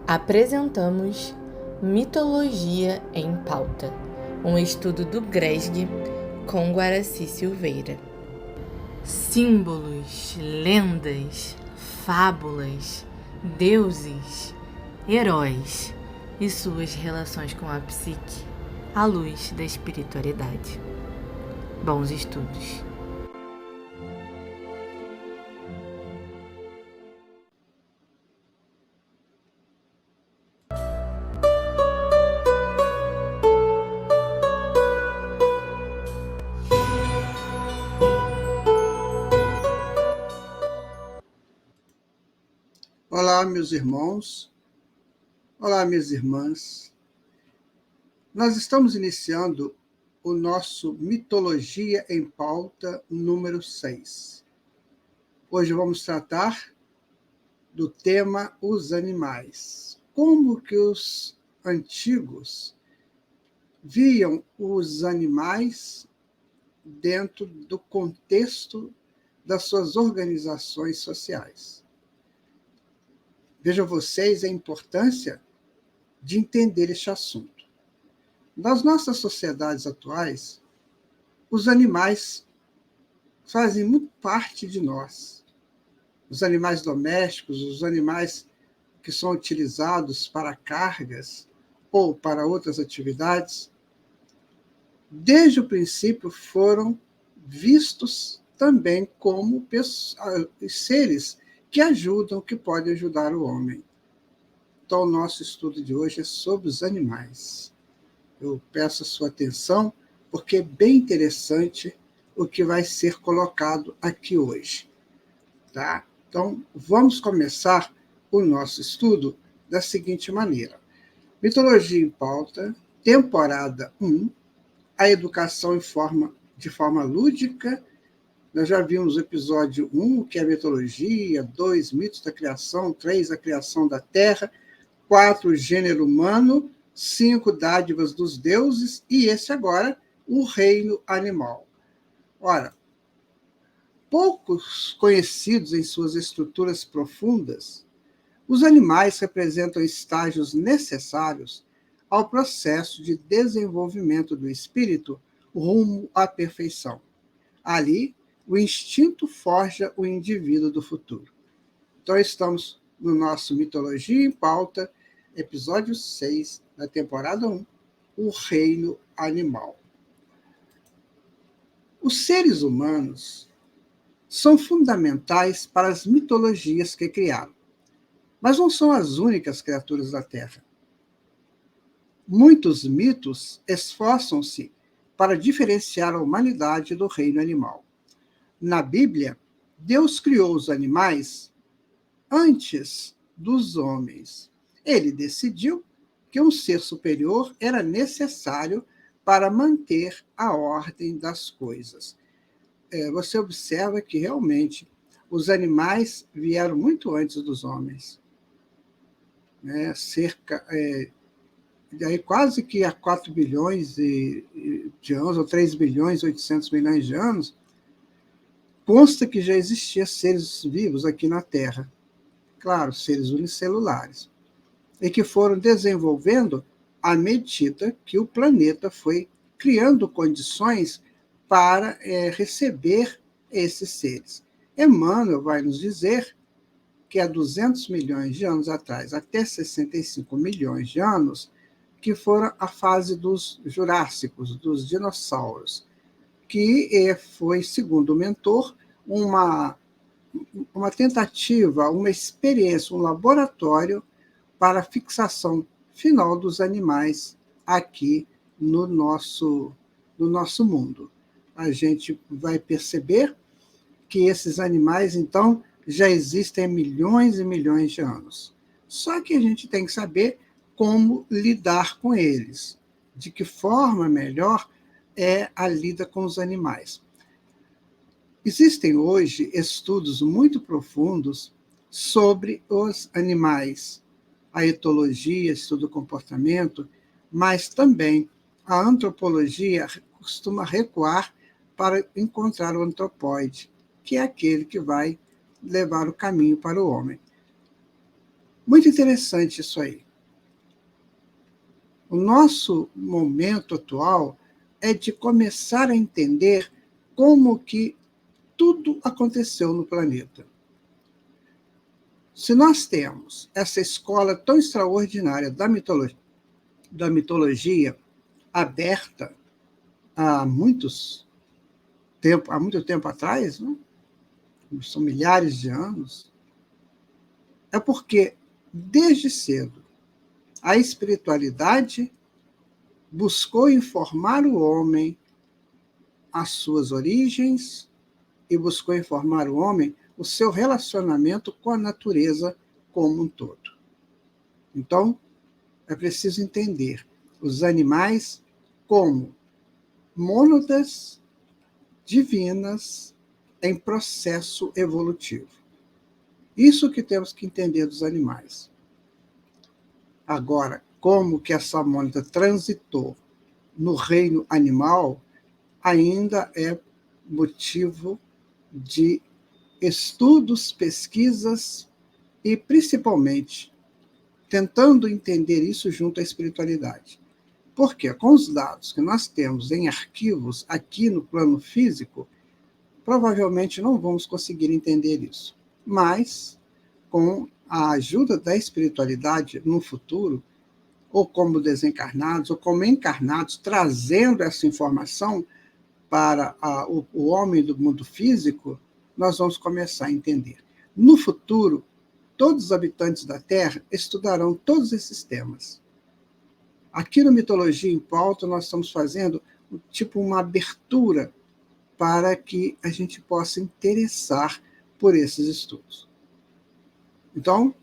Apresentamos Mitologia em Pauta, um estudo do GRESG com Guaraci Silveira. Símbolos, lendas, fábulas, deuses, heróis e suas relações com a psique, à luz da espiritualidade. Bons estudos! Olá, meus irmãos. Olá, minhas irmãs. Nós estamos iniciando o nosso Mitologia em Pauta número 6. Hoje vamos tratar do tema os animais. Como que os antigos viam os animais dentro do contexto das suas organizações sociais. Vejam vocês a importância de entender este assunto. Nas nossas sociedades atuais, os animais fazem muito parte de nós. Os animais domésticos, os animais que são utilizados para cargas ou para outras atividades, desde o princípio foram vistos também como seres que ajudam, que podem ajudar o homem. Então, o nosso estudo de hoje é sobre os animais. Eu peço a sua atenção, porque é bem interessante o que vai ser colocado aqui hoje. Tá? Então, vamos começar o nosso estudo da seguinte maneira. Mitologia em Pauta, temporada 1, a educação de forma lúdica. Nós já vimos o episódio 1, que é a mitologia, 2, mitos da criação, 3, a criação da terra, 4, o gênero humano, 5, dádivas dos deuses, e esse agora, o reino animal. Ora, poucos conhecidos em suas estruturas profundas, os animais representam estágios necessários ao processo de desenvolvimento do espírito rumo à perfeição. Ali, o instinto forja o indivíduo do futuro. Então, estamos no nosso Mitologia em Pauta, episódio 6, da temporada 1, o reino animal. Os seres humanos são fundamentais para as mitologias que criaram, mas não são as únicas criaturas da Terra. Muitos mitos esforçam-se para diferenciar a humanidade do reino animal. Na Bíblia, Deus criou os animais antes dos homens. Ele decidiu que um ser superior era necessário para manter a ordem das coisas. Você observa que realmente os animais vieram muito antes dos homens. Daí quase que há 4 bilhões de anos, ou 3 bilhões e 800 milhões de anos, consta que já existiam seres vivos aqui na Terra. Claro, seres unicelulares. E que foram desenvolvendo à medida que o planeta foi criando condições para receber esses seres. Emmanuel vai nos dizer que há 200 milhões de anos atrás, até 65 milhões de anos, que foram a fase dos Jurássicos, dos dinossauros, que foi, segundo o mentor, uma tentativa, uma experiência, um laboratório para a fixação final dos animais aqui no nosso mundo. A gente vai perceber que esses animais, então, já existem há milhões e milhões de anos. Só que a gente tem que saber como lidar com eles, de que forma melhor é a lida com os animais. Existem hoje estudos muito profundos sobre os animais, a etologia, estudo do comportamento, mas também a antropologia costuma recuar para encontrar o antropóide, que é aquele que vai levar o caminho para o homem. Muito interessante isso aí. O nosso momento atual é de começar a entender como que tudo aconteceu no planeta. Se nós temos essa escola tão extraordinária da mitologia aberta há muito tempo atrás, né? São milhares de anos, é porque, desde cedo, a espiritualidade buscou informar o homem as suas origens e buscou informar o homem o seu relacionamento com a natureza como um todo. Então, é preciso entender os animais como mônadas divinas em processo evolutivo. Isso que temos que entender dos animais. Agora, como que essa mônada transitou no reino animal ainda é motivo de estudos, pesquisas e, principalmente, tentando entender isso junto à espiritualidade. Porque, com os dados que nós temos em arquivos aqui no plano físico, provavelmente não vamos conseguir entender isso. Mas, com a ajuda da espiritualidade no futuro, ou como desencarnados, ou como encarnados, trazendo essa informação para o homem do mundo físico, nós vamos começar a entender. No futuro, todos os habitantes da Terra estudarão todos esses temas. Aqui no Mitologia em Pauta, nós estamos fazendo tipo uma abertura para que a gente possa interessar por esses estudos. Então,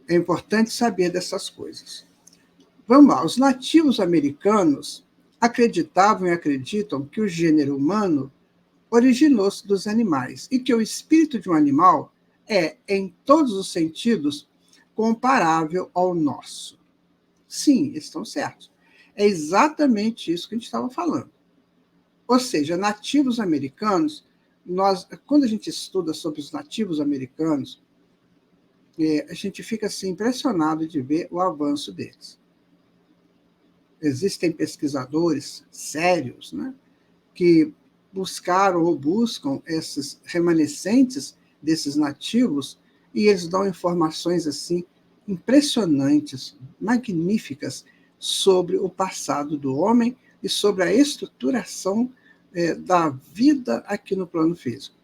é importante saber dessas coisas. Vamos lá, os nativos americanos acreditavam e acreditam que o gênero humano originou-se dos animais e que o espírito de um animal é, em todos os sentidos, comparável ao nosso. Sim, eles estão certos. É exatamente isso que a gente estava falando. Ou seja, nativos americanos, quando a gente estuda sobre os nativos americanos, a gente fica assim, impressionado de ver o avanço deles. Existem pesquisadores sérios, né, que buscaram ou buscam esses remanescentes desses nativos e eles dão informações assim impressionantes, magníficas sobre o passado do homem e sobre a estruturação da vida aqui no plano físico.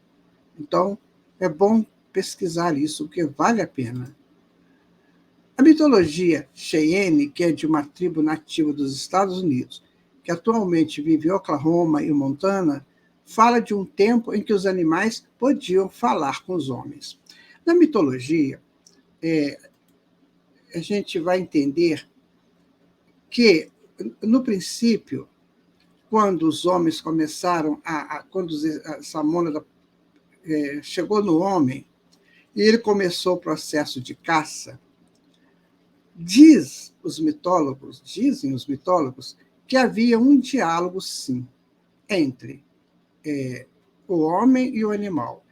Então, é bom pesquisar isso, porque vale a pena. A mitologia Cheyenne, que é de uma tribo nativa dos Estados Unidos, que atualmente vive em Oklahoma e Montana, fala de um tempo em que os animais podiam falar com os homens. Na mitologia, a gente vai entender que, no princípio, quando os homens começaram quando essa mônada chegou no homem, e ele começou o processo de caça, dizem os mitólogos, que havia um diálogo, sim, entre o homem e o animal.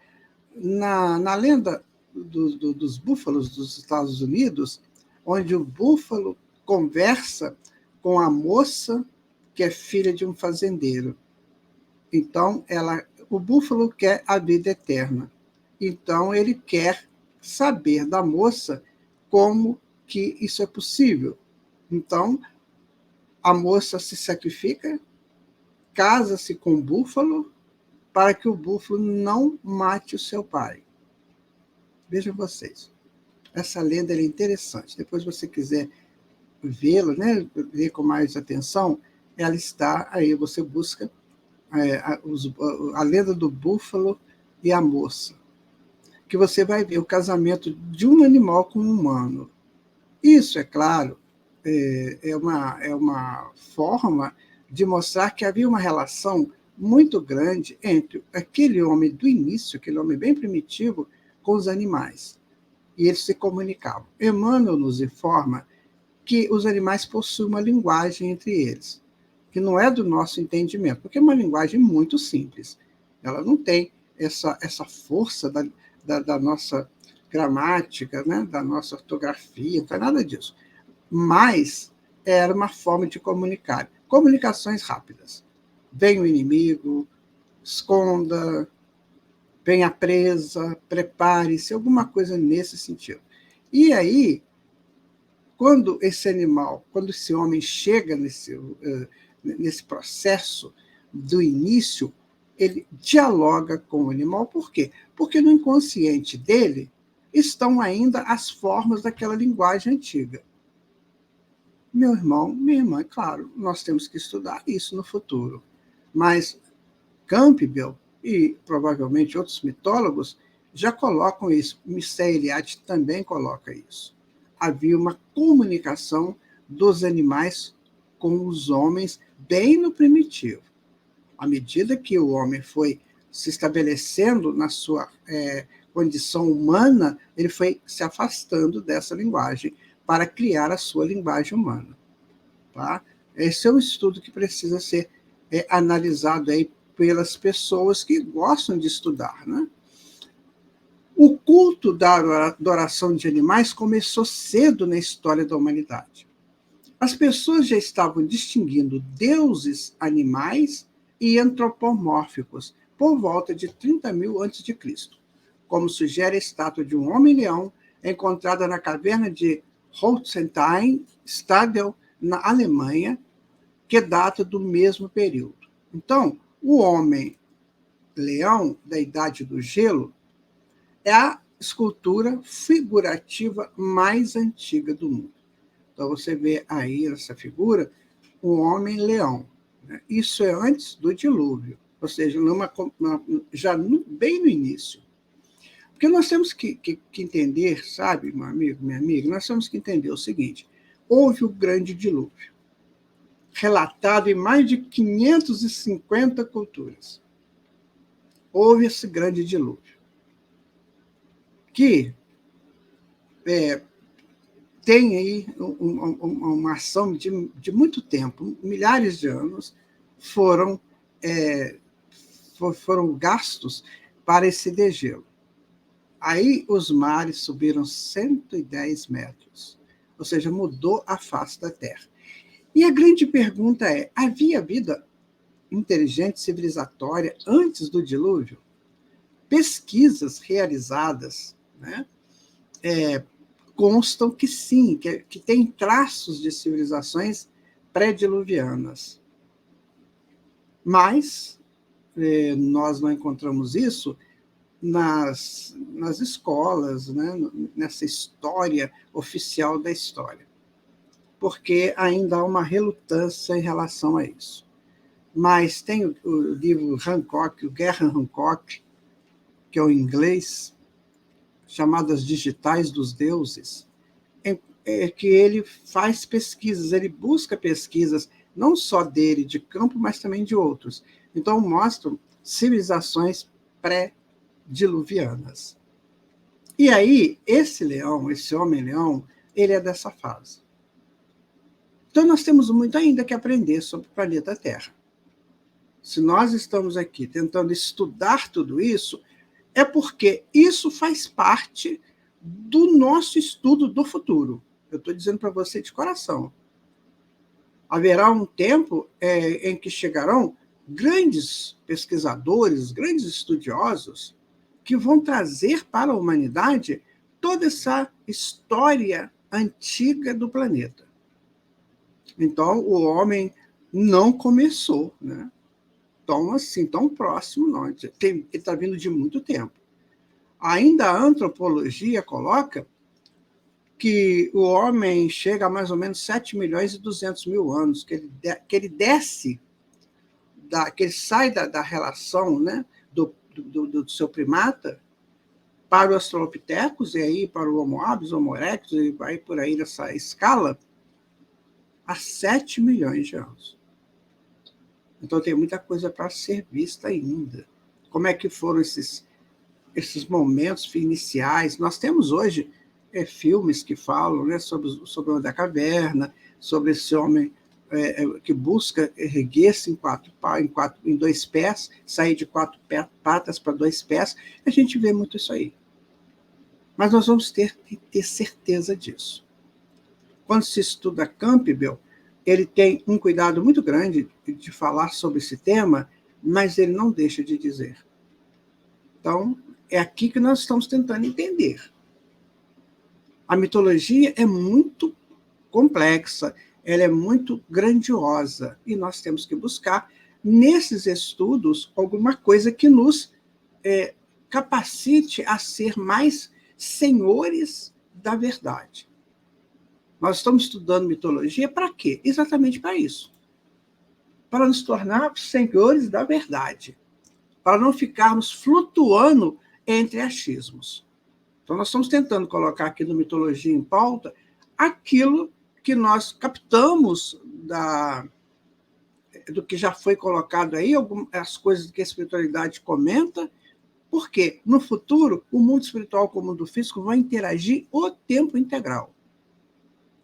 Na lenda dos búfalos dos Estados Unidos, onde o búfalo conversa com a moça que é filha de um fazendeiro. Então, o búfalo quer a vida eterna. Então, ele quer saber da moça como que isso é possível. Então, a moça se sacrifica, casa-se com o búfalo, para que o búfalo não mate o seu pai. Vejam vocês. Essa lenda é interessante. Depois, se você quiser vê-la, né, ver com mais atenção, ela está aí, você busca a lenda do búfalo e a moça, que você vai ver o casamento de um animal com um humano. Isso, é claro, é uma forma de mostrar que havia uma relação muito grande entre aquele homem do início, aquele homem bem primitivo, com os animais. E eles se comunicavam. Emmanuel nos informa que os animais possuem uma linguagem entre eles, que não é do nosso entendimento, porque é uma linguagem muito simples. Ela não tem essa força da nossa gramática, né, da nossa ortografia, não tem nada disso. Mas era uma forma de comunicar. Comunicações rápidas. Vem o inimigo, esconda, venha presa, prepare-se, alguma coisa nesse sentido. E aí, quando esse homem chega nesse processo do início, ele dialoga com o animal. Por quê? Porque no inconsciente dele estão ainda as formas daquela linguagem antiga. Meu irmão, minha irmã, claro, nós temos que estudar isso no futuro. Mas Campbell e provavelmente outros mitólogos já colocam isso. Mircea Eliade também coloca isso. Havia uma comunicação dos animais com os homens bem no primitivo. À medida que o homem foi se estabelecendo na sua condição humana, ele foi se afastando dessa linguagem para criar a sua linguagem humana. Tá? Esse é um estudo que precisa ser analisado aí pelas pessoas que gostam de estudar. Né? O culto da adoração de animais começou cedo na história da humanidade. As pessoas já estavam distinguindo deuses animais e antropomórficos por volta de 30.000 a.C., como sugere a estátua de um homem-leão encontrada na caverna de Holzenstein, Stadel, na Alemanha, que data do mesmo período. Então, o homem-leão da Idade do Gelo é a escultura figurativa mais antiga do mundo. Então, você vê aí essa figura, o homem-leão. Né? Isso é antes do dilúvio, ou seja, já bem no início. Porque nós temos que entender, sabe, meu amigo, minha amiga, nós temos que entender o seguinte: houve o grande dilúvio, relatado em mais de 550 culturas. Houve esse grande dilúvio, que tem aí uma ação de muito tempo, milhares de anos foram gastos para esse degelo. Aí os mares subiram 110 metros, ou seja, mudou a face da Terra. E a grande pergunta é: havia vida inteligente civilizatória antes do dilúvio? Pesquisas realizadas, né, constam que sim, que tem traços de civilizações pré-diluvianas. Mas nós não encontramos isso nas escolas, né, nessa história oficial da história, porque ainda há uma relutância em relação a isso. Mas tem o livro Hancock, o Graham Hancock, que é o inglês, chamado As Digitais dos Deuses, que ele faz pesquisas, ele busca pesquisas, não só dele, de campo, mas também de outros. Então, mostram civilizações pré-diluvianas. E aí, esse leão, esse homem-leão, ele é dessa fase. Então, nós temos muito ainda que aprender sobre o planeta Terra. Se nós estamos aqui tentando estudar tudo isso, é porque isso faz parte do nosso estudo do futuro. Eu estou dizendo para você de coração. Haverá um tempo em que chegarão grandes pesquisadores, grandes estudiosos, que vão trazer para a humanidade toda essa história antiga do planeta. Então, o homem não começou, né? Tão assim, tão próximo, não. Ele está vindo de muito tempo. Ainda a antropologia coloca que o homem chega a mais ou menos 7.200.000 anos, que ele desce, que ele sai da relação, né, do seu primata para o Australopithecus, e aí para o Homo habilis, Homo erectus, e vai por aí nessa escala, há 7 milhões de anos. Então, tem muita coisa para ser vista ainda. Como é que foram esses momentos iniciais? Nós temos hoje filmes que falam, né, sobre o homem da caverna, sobre esse homem que busca erguer-se em 2 pés, sair de 4 patas para 2 pés. A gente vê muito isso aí. Mas nós vamos ter que ter certeza disso. Quando se estuda Campbell, ele tem um cuidado muito grande de falar sobre esse tema, mas ele não deixa de dizer. Então, é aqui que nós estamos tentando entender. A mitologia é muito complexa, ela é muito grandiosa, e nós temos que buscar, nesses estudos, alguma coisa que nos capacite a ser mais senhores da verdade. Nós estamos estudando mitologia para quê? Exatamente para isso. Para nos tornar senhores da verdade. Para não ficarmos flutuando entre achismos. Então, nós estamos tentando colocar aqui no Mitologia em Pauta aquilo que nós captamos do que já foi colocado aí, as coisas que a espiritualidade comenta, porque no futuro o mundo espiritual com o mundo físico vão interagir o tempo integral.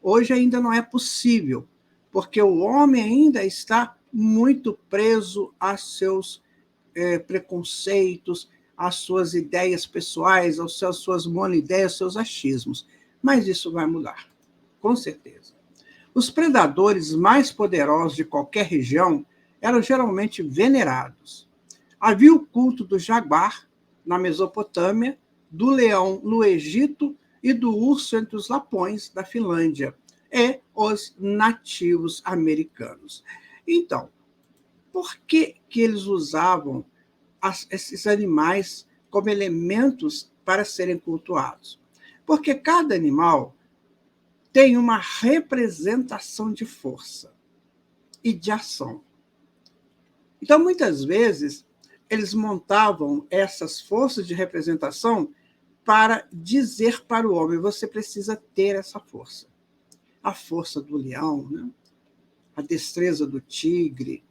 Hoje ainda não é possível, porque o homem ainda está muito preso a seus preconceitos, às suas ideias pessoais, às suas monoideias, aos seus achismos. Mas isso vai mudar, com certeza. Os predadores mais poderosos de qualquer região eram geralmente venerados. Havia o culto do jaguar na Mesopotâmia, do leão no Egito e do urso entre os lapões da Finlândia e os nativos americanos. Então, por que eles usavam esses animais como elementos para serem cultuados? Porque cada animal tem uma representação de força e de ação. Então, muitas vezes, eles montavam essas forças de representação para dizer para o homem: você precisa ter essa força. A força do leão, né? A destreza do tigre,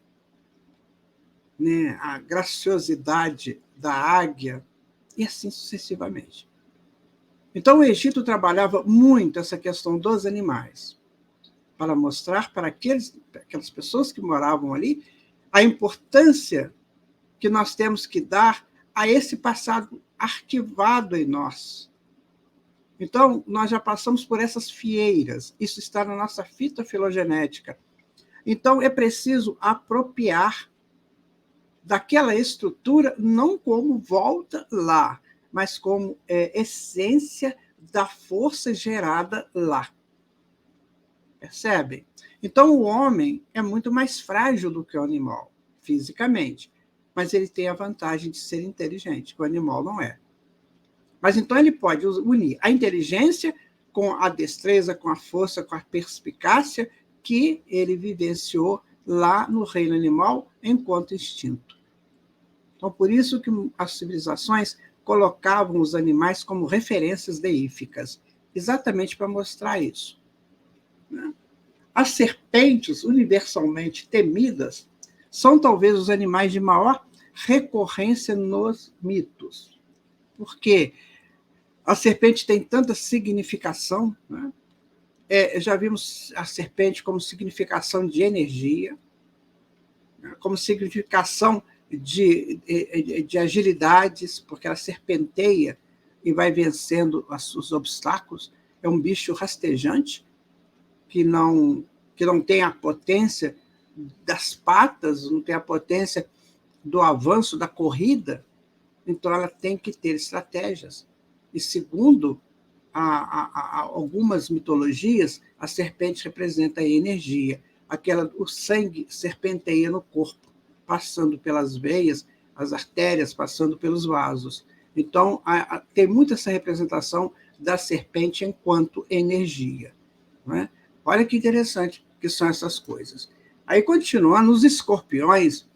né? A graciosidade da águia, e assim sucessivamente. Então, o Egito trabalhava muito essa questão dos animais, para mostrar para aquelas pessoas que moravam ali a importância que nós temos que dar a esse passado arquivado em nós. Então, nós já passamos por essas fieiras, isso está na nossa fita filogenética. Então, é preciso apropriar daquela estrutura, não como volta lá, mas como essência da força gerada lá. Percebem? Então, o homem é muito mais frágil do que o animal, fisicamente, mas ele tem a vantagem de ser inteligente, que o animal não é. Mas então ele pode unir a inteligência com a destreza, com a força, com a perspicácia que ele vivenciou lá no reino animal enquanto instinto. Então, por isso que as civilizações colocavam os animais como referências deíficas, exatamente para mostrar isso. As serpentes, universalmente temidas, são talvez os animais de maior recorrência nos mitos. Por quê? A serpente tem tanta significação, né? Já vimos a serpente como significação de energia, né? Como significação de agilidades, porque ela serpenteia e vai vencendo os obstáculos. É um bicho rastejante, que não tem a potência das patas, não tem a potência do avanço da corrida, então ela tem que ter estratégias. E segundo algumas mitologias, a serpente representa a energia, o sangue serpenteia no corpo, passando pelas veias, as artérias, passando pelos vasos. Então, tem muito essa representação da serpente enquanto energia. Não é? Olha que interessante que são essas coisas. Aí, continuando, os escorpiões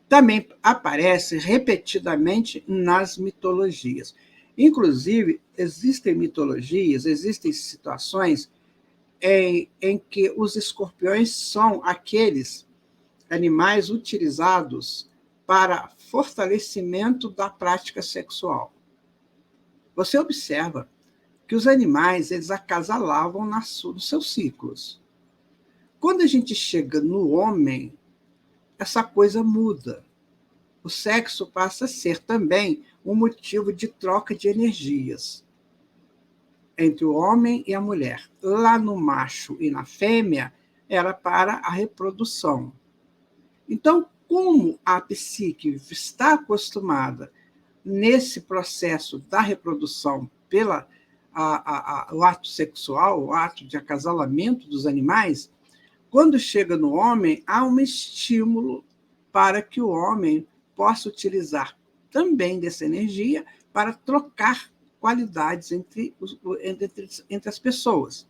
também aparecem repetidamente nas mitologias. Inclusive, existem mitologias, existem situações em que os escorpiões são aqueles animais utilizados para fortalecimento da prática sexual. Você observa que os animais eles acasalavam nos seus ciclos. Quando a gente chega no homem, essa coisa muda. O sexo passa a ser também um motivo de troca de energias. entre o homem e a mulher. Lá no macho e na fêmea, era para a reprodução. Então, como a psique está acostumada nesse processo da reprodução pela o ato sexual, o ato de acasalamento dos animais, quando chega no homem, há um estímulo para que o homem possa utilizar também dessa energia para trocar qualidades entre as pessoas.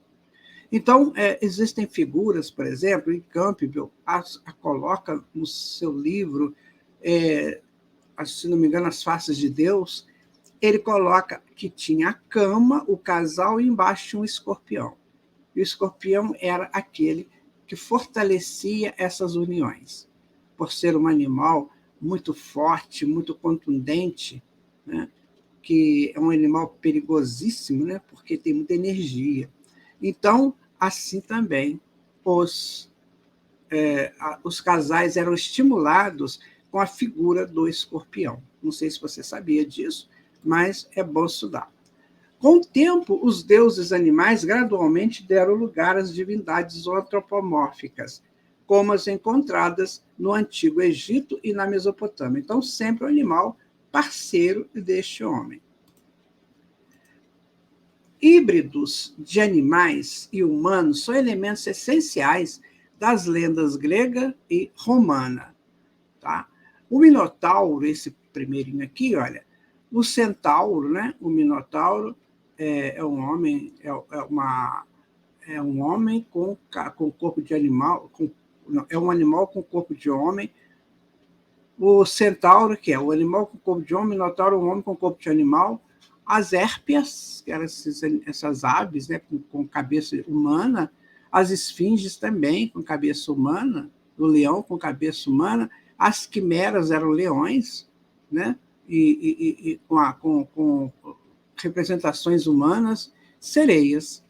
Então, existem figuras, por exemplo, em Campbell coloca no seu livro, se não me engano, As Faces de Deus, ele coloca que tinha a cama, o casal, e embaixo tinha um escorpião. E o escorpião era aquele que fortalecia essas uniões, por ser um animal muito forte, muito contundente, né? Que é um animal perigosíssimo, né? Porque tem muita energia. Então, assim também, os casais eram estimulados com a figura do escorpião. Não sei se você sabia disso, mas é bom estudar. Com o tempo, os deuses animais gradualmente deram lugar às divindades antropomórficas, como as encontradas no Antigo Egito e na Mesopotâmia. Então, sempre o animal parceiro deste homem. Híbridos de animais e humanos são elementos essenciais das lendas grega e romana. Tá? O Minotauro, esse primeirinho aqui, olha, o centauro, né? O Minotauro é um homem, é um homem com corpo de animal, é um animal com corpo de homem. O centauro, que é o animal com corpo de homem, o Minotauro é um homem com corpo de animal. As hérpias, que eram essas aves, né, com cabeça humana, as esfinges também com cabeça humana, o leão com cabeça humana, as quimeras eram leões, né, e com representações humanas, sereias,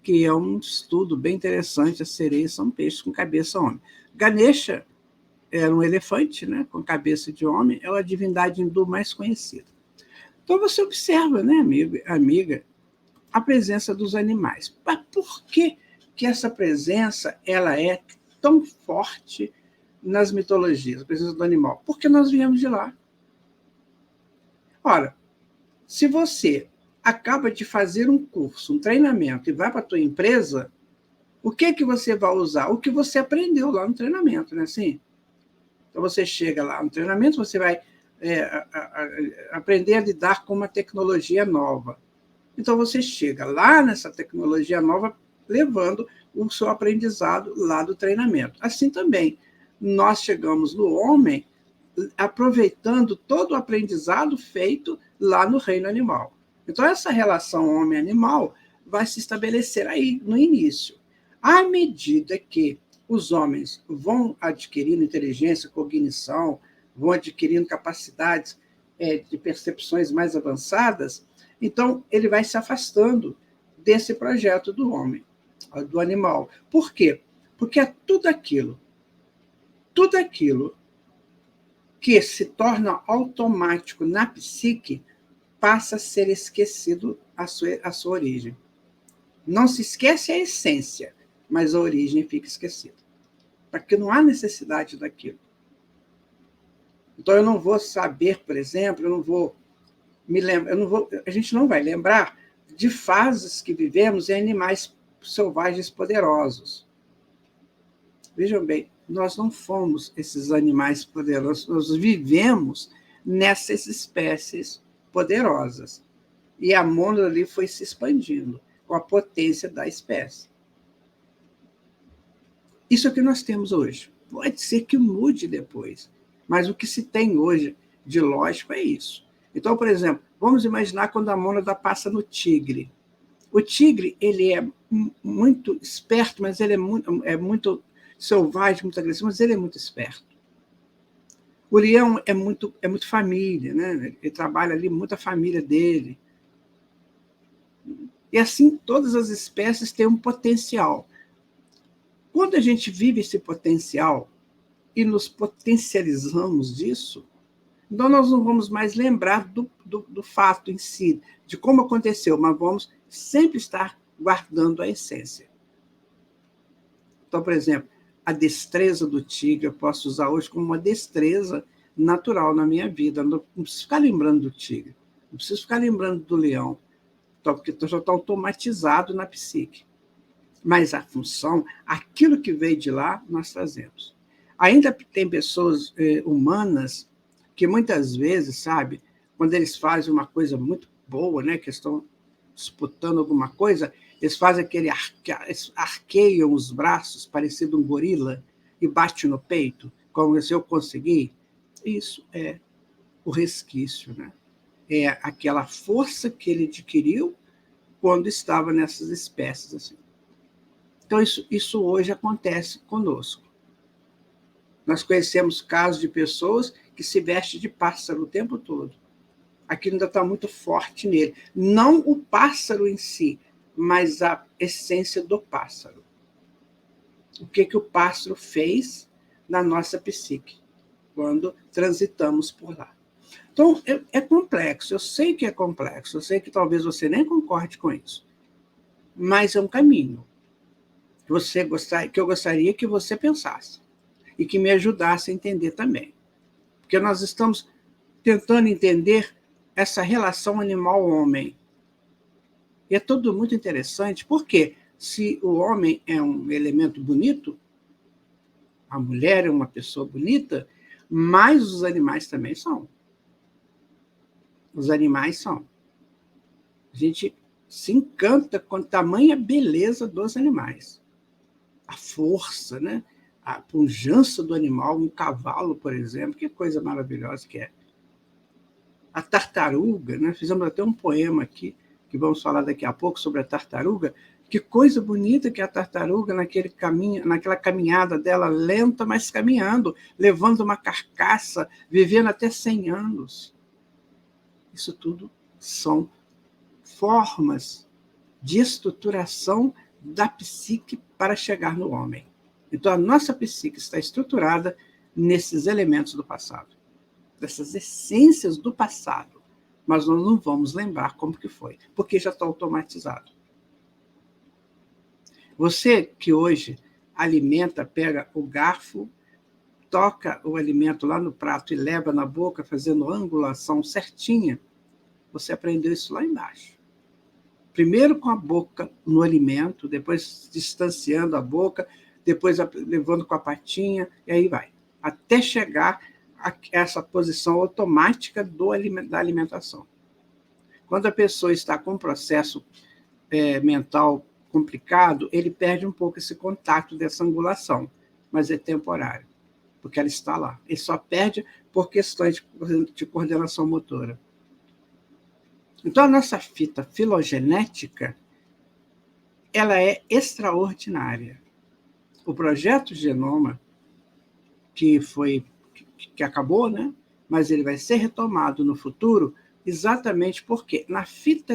que é um estudo bem interessante. As sereias são peixes com cabeça homem. Ganesha era um elefante, né, com cabeça de homem, é a divindade hindu mais conhecida. Então você observa, né, amiga, a presença dos animais. Mas por que essa presença ela é tão forte nas mitologias, a presença do animal? Porque nós viemos de lá. Ora, se você acaba de fazer um curso, um treinamento, e vai para a tua empresa, o que você vai usar? O que você aprendeu lá no treinamento, né? Assim, então, você chega lá no treinamento, você vai aprender a lidar com uma tecnologia nova. Então, você chega lá nessa tecnologia nova levando o seu aprendizado lá do treinamento. Assim também, nós chegamos no homem aproveitando todo o aprendizado feito lá no reino animal. Então, essa relação homem-animal vai se estabelecer aí, no início. À medida que os homens vão adquirindo inteligência, cognição, vão adquirindo capacidades de percepções mais avançadas, então ele vai se afastando desse projeto do homem, do animal. Por quê? Porque é tudo aquilo que se torna automático na psique passa a ser esquecido a sua origem. Não se esquece a essência, mas a origem fica esquecida. Porque não há necessidade daquilo. Então, eu não vou saber, por exemplo, eu não vou me lembrar, a gente não vai lembrar de fases que vivemos em animais selvagens poderosos. Vejam bem, nós não fomos esses animais poderosos, nós vivemos nessas espécies poderosas. E a mônada ali foi se expandindo com a potência da espécie. Isso é o que nós temos hoje. Pode ser que mude depois, mas o que se tem hoje de lógico é isso. Então, por exemplo, vamos imaginar quando a mônada passa no tigre. O tigre, ele é muito esperto, mas ele é muito selvagem, muito agressivo, mas ele é muito esperto. O leão é muito família, né? Ele trabalha ali muita família dele. E assim, todas as espécies têm um potencial. Quando a gente vive esse potencial e nos potencializamos disso, então nós não vamos mais lembrar do fato em si, de como aconteceu, mas vamos sempre estar guardando a essência. Então, por exemplo, a destreza do tigre eu posso usar hoje como uma destreza natural na minha vida. Não preciso ficar lembrando do tigre, não preciso ficar lembrando do leão, porque já está automatizado na psique. Mas a função, aquilo que veio de lá, nós trazemos. Ainda tem pessoas humanas que muitas vezes, sabe, quando eles fazem uma coisa muito boa, né, que estão disputando alguma coisa, eles fazem aquele arqueiam os braços, parecido um gorila, e bate no peito, como se eu conseguir. Isso é o resquício, né? É aquela força que ele adquiriu quando estava nessas espécies assim. Então, isso hoje acontece conosco. Nós conhecemos casos de pessoas que se vestem de pássaro o tempo todo. Aquilo ainda está muito forte nele. Não o pássaro em si, mas a essência do pássaro. O que o pássaro fez na nossa psique, quando transitamos por lá. Então, é complexo, eu sei que é complexo, eu sei que talvez você nem concorde com isso, mas é um caminho que eu gostaria que você pensasse e que me ajudasse a entender também. Porque nós estamos tentando entender essa relação animal-homem. E é tudo muito interessante, porque se o homem é um elemento bonito, a mulher é uma pessoa bonita, mas os animais também são. Os animais são. A gente se encanta com a tamanha beleza dos animais. A força, né? A pujança do animal, um cavalo, por exemplo, que coisa maravilhosa que é. A tartaruga, né? Fizemos até um poema aqui, que vamos falar daqui a pouco sobre a tartaruga. Que coisa bonita que é a tartaruga naquela caminhada dela, lenta, mas caminhando, levando uma carcaça, vivendo até 100 anos. Isso tudo são formas de estruturação da psique para chegar no homem. Então, a nossa psique está estruturada nesses elementos do passado, dessas essências do passado, mas nós não vamos lembrar como que foi, porque já está automatizado. Você que hoje alimenta, pega o garfo, toca o alimento lá no prato e leva na boca, fazendo a angulação certinha, você aprendeu isso lá embaixo. Primeiro com a boca no alimento, depois distanciando a boca, depois levando com a patinha, e aí vai, até chegar a essa posição automática da alimentação. Quando a pessoa está com um processo mental complicado, ele perde um pouco esse contato dessa angulação, mas é temporário, porque ela está lá. Ele só perde por questões de coordenação motora. Então, a nossa fita filogenética, ela é extraordinária. O projeto Genoma, que acabou, né? Mas ele vai ser retomado no futuro, exatamente porque na fita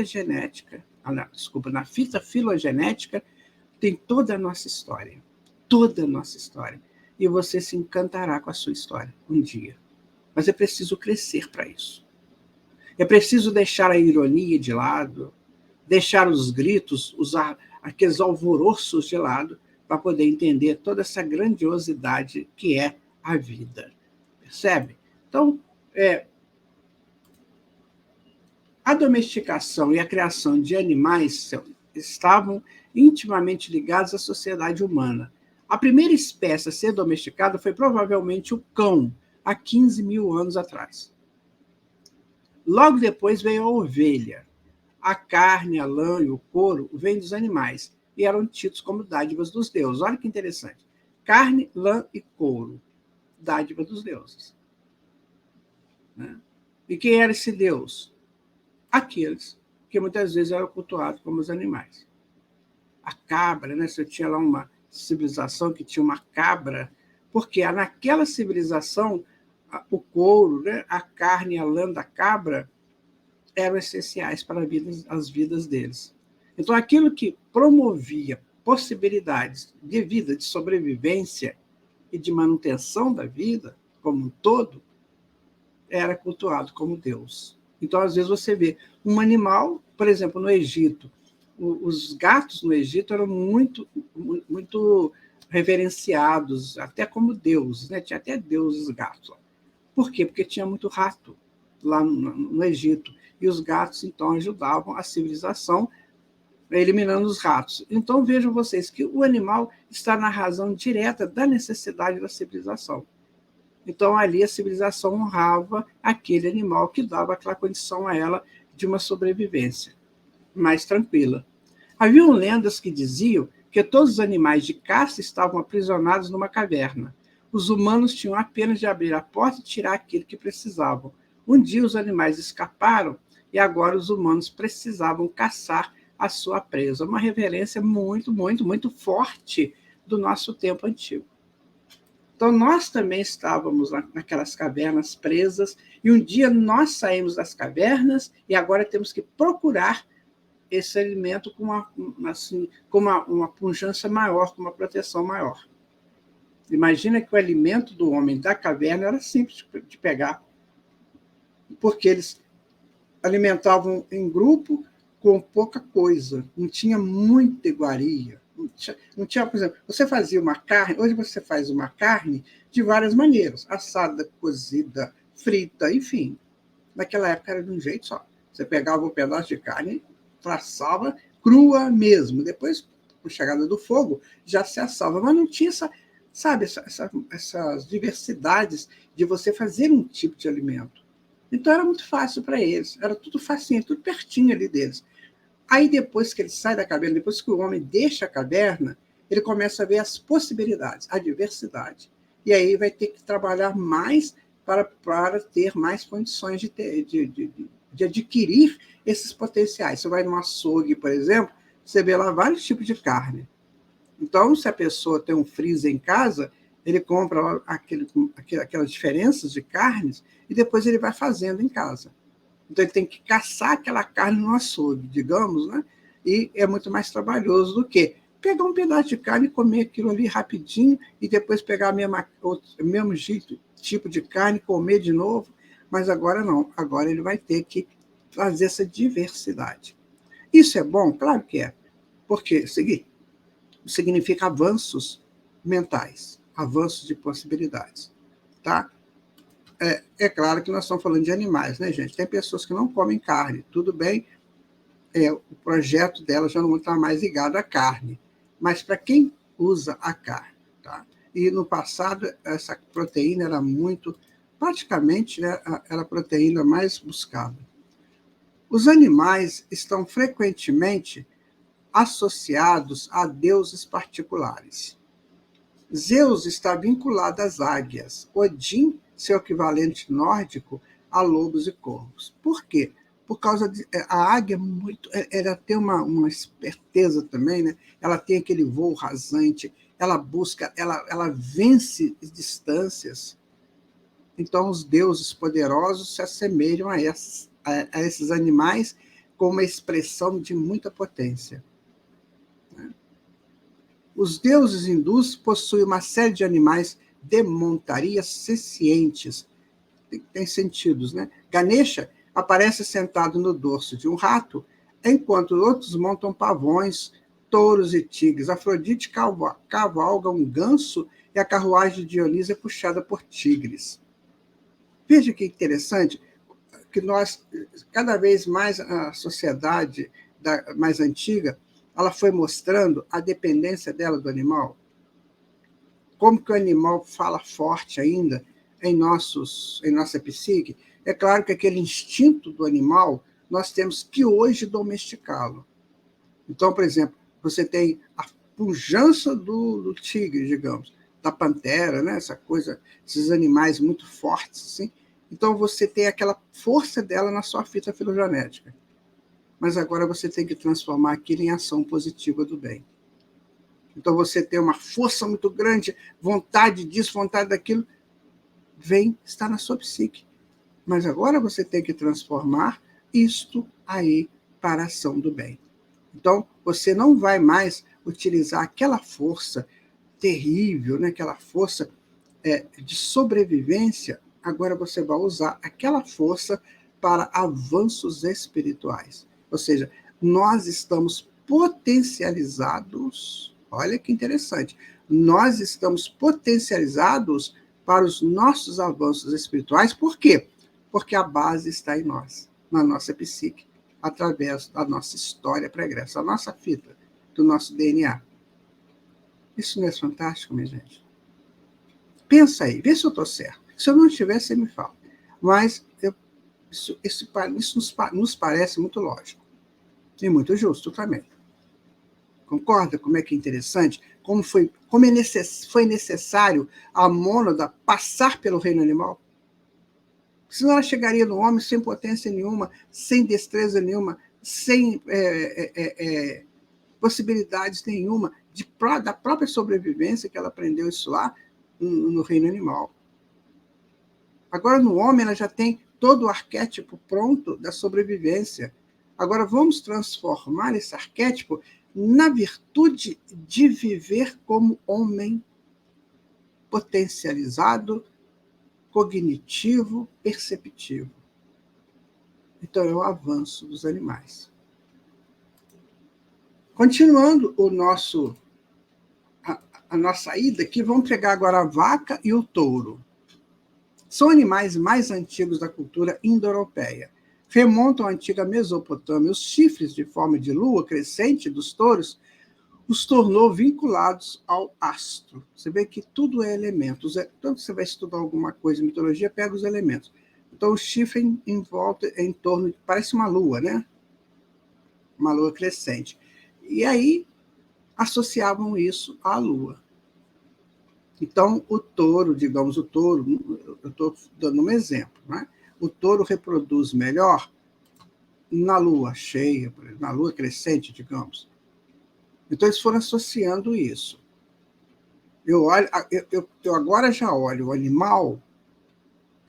filogenética, tem toda a nossa história. Toda a nossa história. E você se encantará com a sua história um dia. Mas é preciso crescer para isso. É preciso deixar a ironia de lado, deixar os gritos, aqueles alvoroços de lado, para poder entender toda essa grandiosidade que é a vida. Percebe? Então, a domesticação e a criação de animais estavam intimamente ligados à sociedade humana. A primeira espécie a ser domesticada foi provavelmente o cão, há 15 mil anos atrás. Logo depois veio a ovelha. A carne, a lã e o couro vêm dos animais e eram tidos como dádivas dos deuses. Olha que interessante. Carne, lã e couro, dádiva dos deuses. Né? E quem era esse deus? Aqueles que muitas vezes eram cultuados como os animais. A cabra, né? Se eu tinha lá uma civilização que tinha uma cabra, porque naquela civilização o couro, né? A carne e a lã da cabra eram essenciais para as vidas deles. Então, aquilo que promovia possibilidades de vida, de sobrevivência e de manutenção da vida como um todo, era cultuado como Deus. Então, às vezes, você vê um animal, por exemplo, no Egito, os gatos no Egito eram muito reverenciados, até como deuses, né? Tinha até deuses gatos. Por quê? Porque tinha muito rato lá no Egito. E os gatos, então, ajudavam a civilização eliminando os ratos. Então, vejam vocês que o animal está na razão direta da necessidade da civilização. Então, ali a civilização honrava aquele animal que dava aquela condição a ela de uma sobrevivência mais tranquila. Haviam lendas que diziam que todos os animais de caça estavam aprisionados numa caverna. Os humanos tinham apenas de abrir a porta e tirar aquilo que precisavam. Um dia os animais escaparam e agora os humanos precisavam caçar a sua presa. Uma reverência muito, muito, muito forte do nosso tempo antigo. Então, nós também estávamos naquelas cavernas presas, e um dia nós saímos das cavernas e agora temos que procurar esse alimento com uma pujança maior, com uma proteção maior. Imagina que o alimento do homem da caverna era simples de pegar, porque eles alimentavam em grupo com pouca coisa, não tinha muita iguaria. Não tinha, por exemplo, você fazia uma carne, hoje você faz uma carne de várias maneiras, assada, cozida, frita, enfim. Naquela época era de um jeito só. Você pegava um pedaço de carne, traçava crua mesmo. Depois, com a chegada do fogo, já se assava. Mas não tinha essas diversidades de você fazer um tipo de alimento. Então era muito fácil para eles. Era tudo facinho, tudo pertinho ali deles. Aí, depois que ele sai da caverna, depois que o homem deixa a caverna, ele começa a ver as possibilidades, a diversidade. E aí vai ter que trabalhar mais para ter mais condições de adquirir esses potenciais. Você vai num açougue, por exemplo, você vê lá vários tipos de carne. Então, se a pessoa tem um freezer em casa, ele compra aquelas diferenças de carnes e depois ele vai fazendo em casa. Então, ele tem que caçar aquela carne no açougue, digamos, né? E é muito mais trabalhoso do que pegar um pedaço de carne e comer aquilo ali rapidinho e depois pegar o mesmo tipo de carne, comer de novo. Mas agora não, agora ele vai ter que fazer essa diversidade. Isso é bom? Claro que é, porque significa avanços mentais, avanços de possibilidades, tá? É claro que nós estamos falando de animais, né, gente? Tem pessoas que não comem carne, tudo bem, o projeto dela já não está mais ligado à carne, mas para quem usa a carne, tá? E no passado, essa proteína era praticamente, né, era a proteína mais buscada. Os animais estão frequentemente associados a deuses particulares. Zeus está vinculado às águias. Odin, seu equivalente nórdico, a lobos e corvos. Por quê? Por causa de a águia ela tem uma esperteza também, né? Ela tem aquele voo rasante, ela busca, ela vence distâncias. Então, os deuses poderosos se assemelham a esses animais com uma expressão de muita potência. Os deuses hindus possuem uma série de animais de montaria sencientes. Tem sentidos, né? Ganesha aparece sentado no dorso de um rato, enquanto outros montam pavões, touros e tigres. Afrodite cavalga um ganso e a carruagem de Dionísio é puxada por tigres. Veja que interessante que cada vez mais a sociedade mais antiga, ela foi mostrando a dependência dela do animal. Como que o animal fala forte ainda em nossa psique. É claro que aquele instinto do animal, nós temos que hoje domesticá-lo. Então, por exemplo, você tem a pujança do tigre, digamos, da pantera, né? Essa coisa, esses animais muito fortes, assim. Então, você tem aquela força dela na sua fita filogenética. Mas agora você tem que transformar aquilo em ação positiva do bem. Então, você tem uma força muito grande, vontade disso, vontade daquilo, está na sua psique. Mas agora você tem que transformar isto aí para a ação do bem. Então, você não vai mais utilizar aquela força terrível, né? Aquela força de sobrevivência, agora você vai usar aquela força para avanços espirituais. Ou seja, nós estamos potencializados. Olha que interessante. Nós estamos potencializados para os nossos avanços espirituais. Por quê? Porque a base está em nós, na nossa psique, através da nossa história pregressa, a nossa fita, do nosso DNA. Isso não é fantástico, minha gente? Pensa aí, vê se eu estou certo. Se eu não estiver, você me fala. Mas isso nos parece muito lógico. E muito justo também. Concorda como é que é interessante? Como foi necessário a mônada passar pelo reino animal? Senão ela chegaria no homem sem potência nenhuma, sem destreza nenhuma, sem possibilidades nenhuma da própria sobrevivência que ela aprendeu isso lá no reino animal. Agora, no homem, ela já tem todo o arquétipo pronto da sobrevivência. Agora, vamos transformar esse arquétipo na virtude de viver como homem potencializado, cognitivo, perceptivo. Então, é o avanço dos animais. Continuando a nossa ida aqui, vamos pegar agora a vaca e o touro. São animais mais antigos da cultura indo-europeia. Remontam à antiga Mesopotâmia. Os chifres de forma de lua crescente dos touros os tornou vinculados ao astro. Você vê que tudo é elementos. Tanto que você vai estudar alguma coisa em mitologia, pega os elementos. Então, o chifre em volta, em torno, parece uma lua, né? Uma lua crescente. E aí, associavam isso à lua. Então, o touro, digamos, eu estou dando um exemplo, né? O touro reproduz melhor na lua cheia, na lua crescente, digamos. Então, eles foram associando isso. Eu agora já olho o animal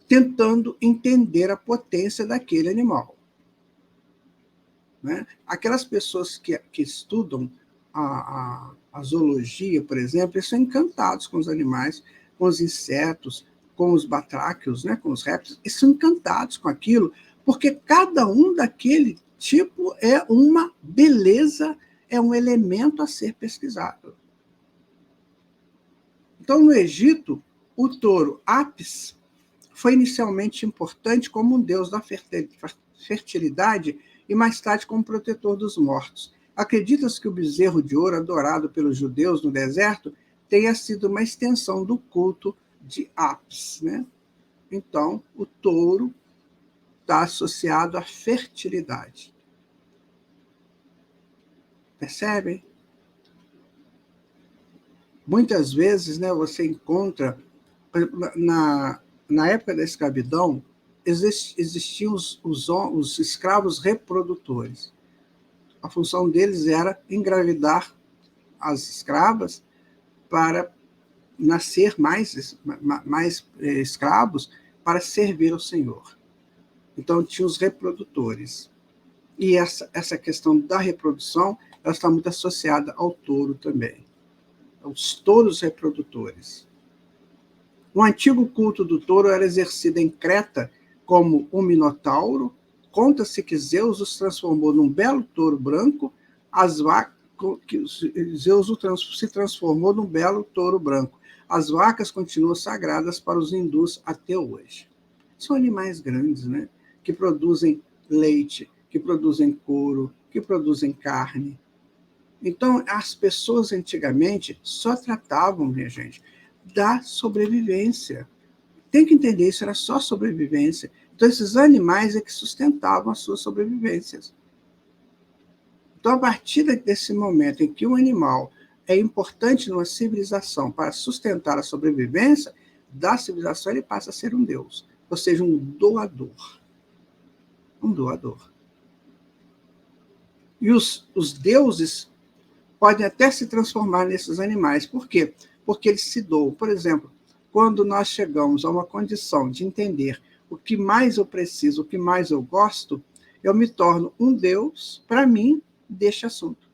tentando entender a potência daquele animal. Né? Aquelas pessoas que estudam a zoologia, por exemplo, eles são encantados com os animais, com os insetos, com os batráquios, né, com os répteis, eles são encantados com aquilo, porque cada um daquele tipo é uma beleza, é um elemento a ser pesquisado. Então, no Egito, o touro Apis foi inicialmente importante como um deus da fertilidade e mais tarde como protetor dos mortos. Acredita-se que o bezerro de ouro adorado pelos judeus no deserto tenha sido uma extensão do culto de Apis, né? Então, o touro está associado à fertilidade. Percebem? Muitas vezes, né, você encontra, na época da escravidão, existiam os escravos reprodutores. A função deles era engravidar as escravas para nascer mais escravos para servir ao Senhor. Então, tinha os reprodutores. E essa questão da reprodução, ela está muito associada ao touro também. Os touros reprodutores. O antigo culto do touro era exercido em Creta como um minotauro. Conta-se que Zeus os transformou num belo touro branco, Zeus se transformou num belo touro branco. As vacas continuam sagradas para os hindus até hoje. São animais grandes, né? Que produzem leite, que produzem couro, que produzem carne. Então, as pessoas antigamente só tratavam, minha gente, da sobrevivência. Tem que entender, isso era só sobrevivência. Então, esses animais é que sustentavam as suas sobrevivências. Então, a partir desse momento em que um animal é importante numa civilização para sustentar a sobrevivência da civilização, ele passa a ser um deus, ou seja, um doador. Um doador. E os deuses podem até se transformar nesses animais. Por quê? Porque eles se doam. Por exemplo, quando nós chegamos a uma condição de entender o que mais eu preciso, o que mais eu gosto, eu me torno um Deus, para mim, deste assunto.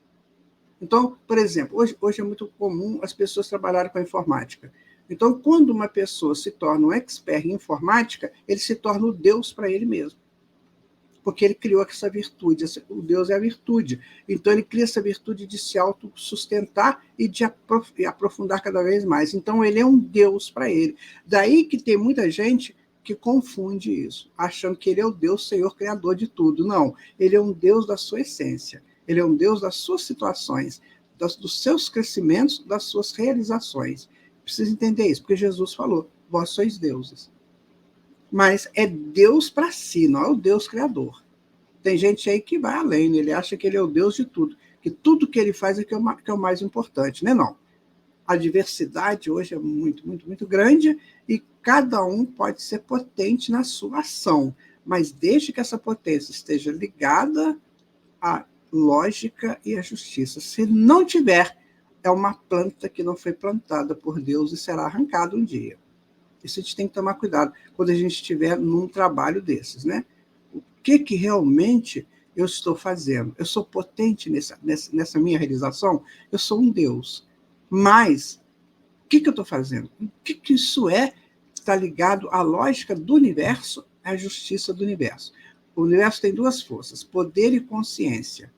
Então, por exemplo, hoje é muito comum as pessoas trabalharem com a informática. Então, quando uma pessoa se torna um expert em informática, ele se torna o Deus para ele mesmo. porque ele criou essa virtude. O Deus é a virtude. Então, ele cria essa virtude de se autossustentar e de aprofundar cada vez mais. Então, ele é um Deus para ele. Daí que tem muita gente que confunde isso, achando que ele é o Deus Senhor Criador de tudo. Não, ele é um Deus da sua essência. Ele é um Deus das suas situações, dos seus crescimentos, das suas realizações. Precisa entender isso, porque Jesus falou, vós sois deuses. Mas é Deus para si, não é o Deus criador. Tem gente aí que vai além, ele acha que ele é o Deus de tudo, que tudo que ele faz é que é o mais importante, né? Não. A diversidade hoje é muito, muito, muito grande e cada um pode ser potente na sua ação, mas desde que essa potência esteja ligada à lógica e à justiça. Se não tiver, é uma planta que não foi plantada por Deus e será arrancada um dia. Isso a gente tem que tomar cuidado quando a gente estiver num trabalho desses, né? O que realmente eu estou fazendo? Eu sou potente nessa minha realização? Eu sou um Deus. Mas, o que eu estou fazendo? O que isso é? Está ligado à lógica do universo, à justiça do universo. O universo tem duas forças, poder e consciência.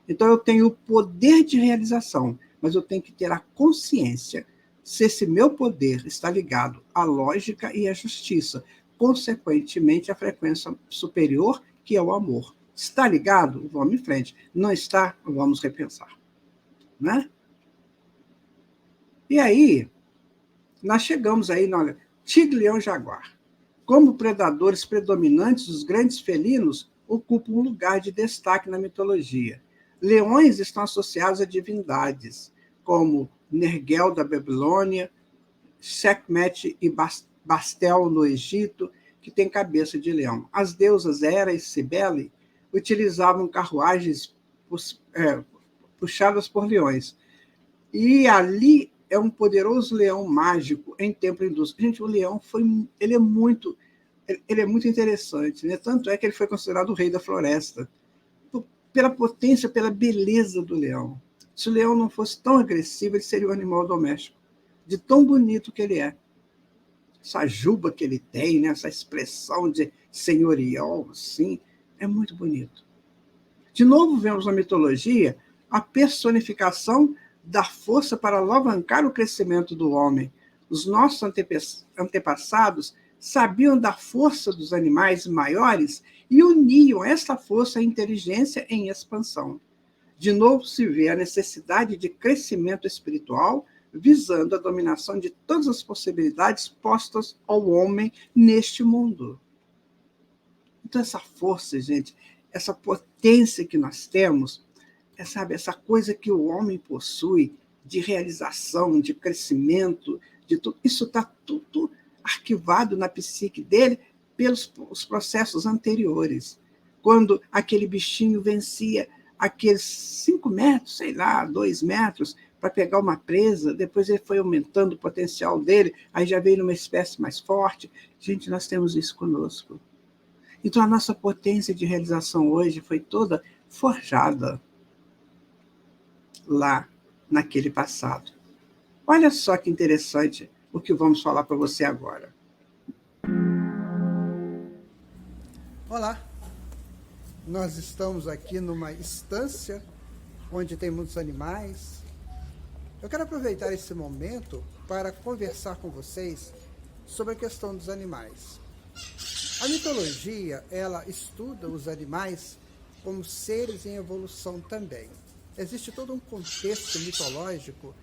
Então, eu tenho o poder de realização, mas eu tenho que ter a consciência se esse meu poder está ligado à lógica e à justiça, consequentemente, à frequência superior, que é o amor. Está ligado? Vamos em frente. Não está? Vamos repensar. Né? E aí, nós chegamos aí, olha, tigre, leão e jaguar. Como predadores predominantes, os grandes felinos ocupam um lugar de destaque na mitologia. Leões estão associados a divindades, como Nergal, da Babilônia, Sekhmet e Bastel, no Egito, que tem cabeça de leão. As deusas Hera e Cibele utilizavam carruagens puxadas por leões. E ali é um poderoso leão mágico em templo hindu. Gente, o leão ele é muito interessante, né? Tanto é que ele foi considerado o rei da floresta, pela potência, pela beleza do leão. Se o leão não fosse tão agressivo, ele seria um animal doméstico, de tão bonito que ele é. Essa juba que ele tem, né? Essa expressão de senhorial, assim, é muito bonito. De novo, vemos na mitologia a personificação da força para alavancar o crescimento do homem. Os nossos antepassados sabiam da força dos animais maiores e uniam essa força à inteligência em expansão. De novo se vê a necessidade de crescimento espiritual, visando a dominação de todas as possibilidades postas ao homem neste mundo. Então, essa força, gente, essa potência que nós temos, essa coisa que o homem possui de realização, de crescimento, de tudo, isso está tudo arquivado na psique dele pelos os processos anteriores. Quando aquele bichinho vencia aqueles 5 metros, sei lá, 2 metros, para pegar uma presa, depois ele foi aumentando o potencial dele, aí já veio numa espécie mais forte. Gente, nós temos isso conosco. Então, a nossa potência de realização hoje foi toda forjada lá naquele passado. Olha só que interessante o que vamos falar para você agora. Olá, nós estamos aqui numa estância onde tem muitos animais. Eu quero aproveitar esse momento para conversar com vocês sobre a questão dos animais. A mitologia, ela estuda os animais como seres em evolução também. Existe todo um contexto mitológico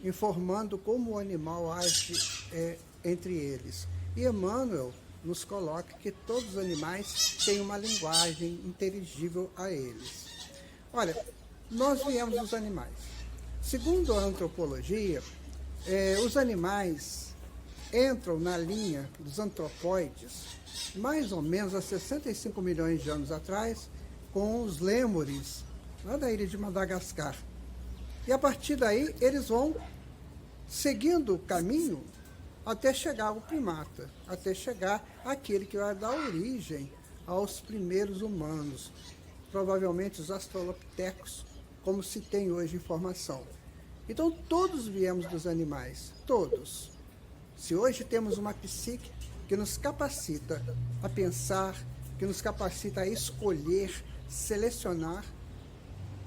informando como o animal age entre eles. E Emmanuel nos coloca que todos os animais têm uma linguagem inteligível a eles. Olha, nós viemos dos animais. Segundo a antropologia, os animais entram na linha dos antropóides mais ou menos há 65 milhões de anos atrás, com os lêmures, lá da ilha de Madagascar. E a partir daí, eles vão seguindo o caminho até chegar ao primata, até chegar àquele que vai dar origem aos primeiros humanos, provavelmente os australopithecus, como se tem hoje informação. Então, todos viemos dos animais, todos. Se hoje temos uma psique que nos capacita a pensar, que nos capacita a escolher, selecionar,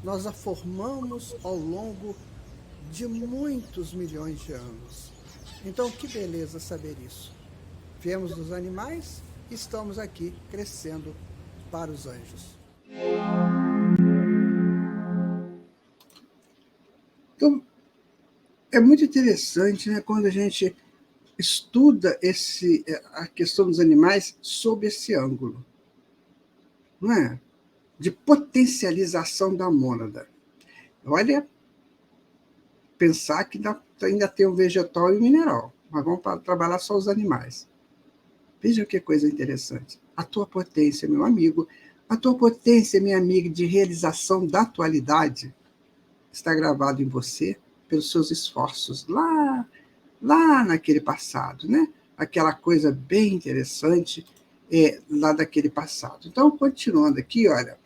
nós a formamos ao longo de muitos milhões de anos. Então, que beleza saber isso. Viemos dos animais e estamos aqui crescendo para os anjos. Então, é muito interessante, né, quando a gente estuda a questão dos animais sob esse ângulo, não é? De potencialização da mônada. Olha, pensar que ainda tem um vegetal e um mineral, mas vamos trabalhar só os animais. Veja que coisa interessante. A tua potência, meu amigo, a tua potência, minha amiga, de realização da atualidade está gravado em você pelos seus esforços lá naquele passado, né? Aquela coisa bem interessante lá daquele passado. Então, continuando aqui, olha,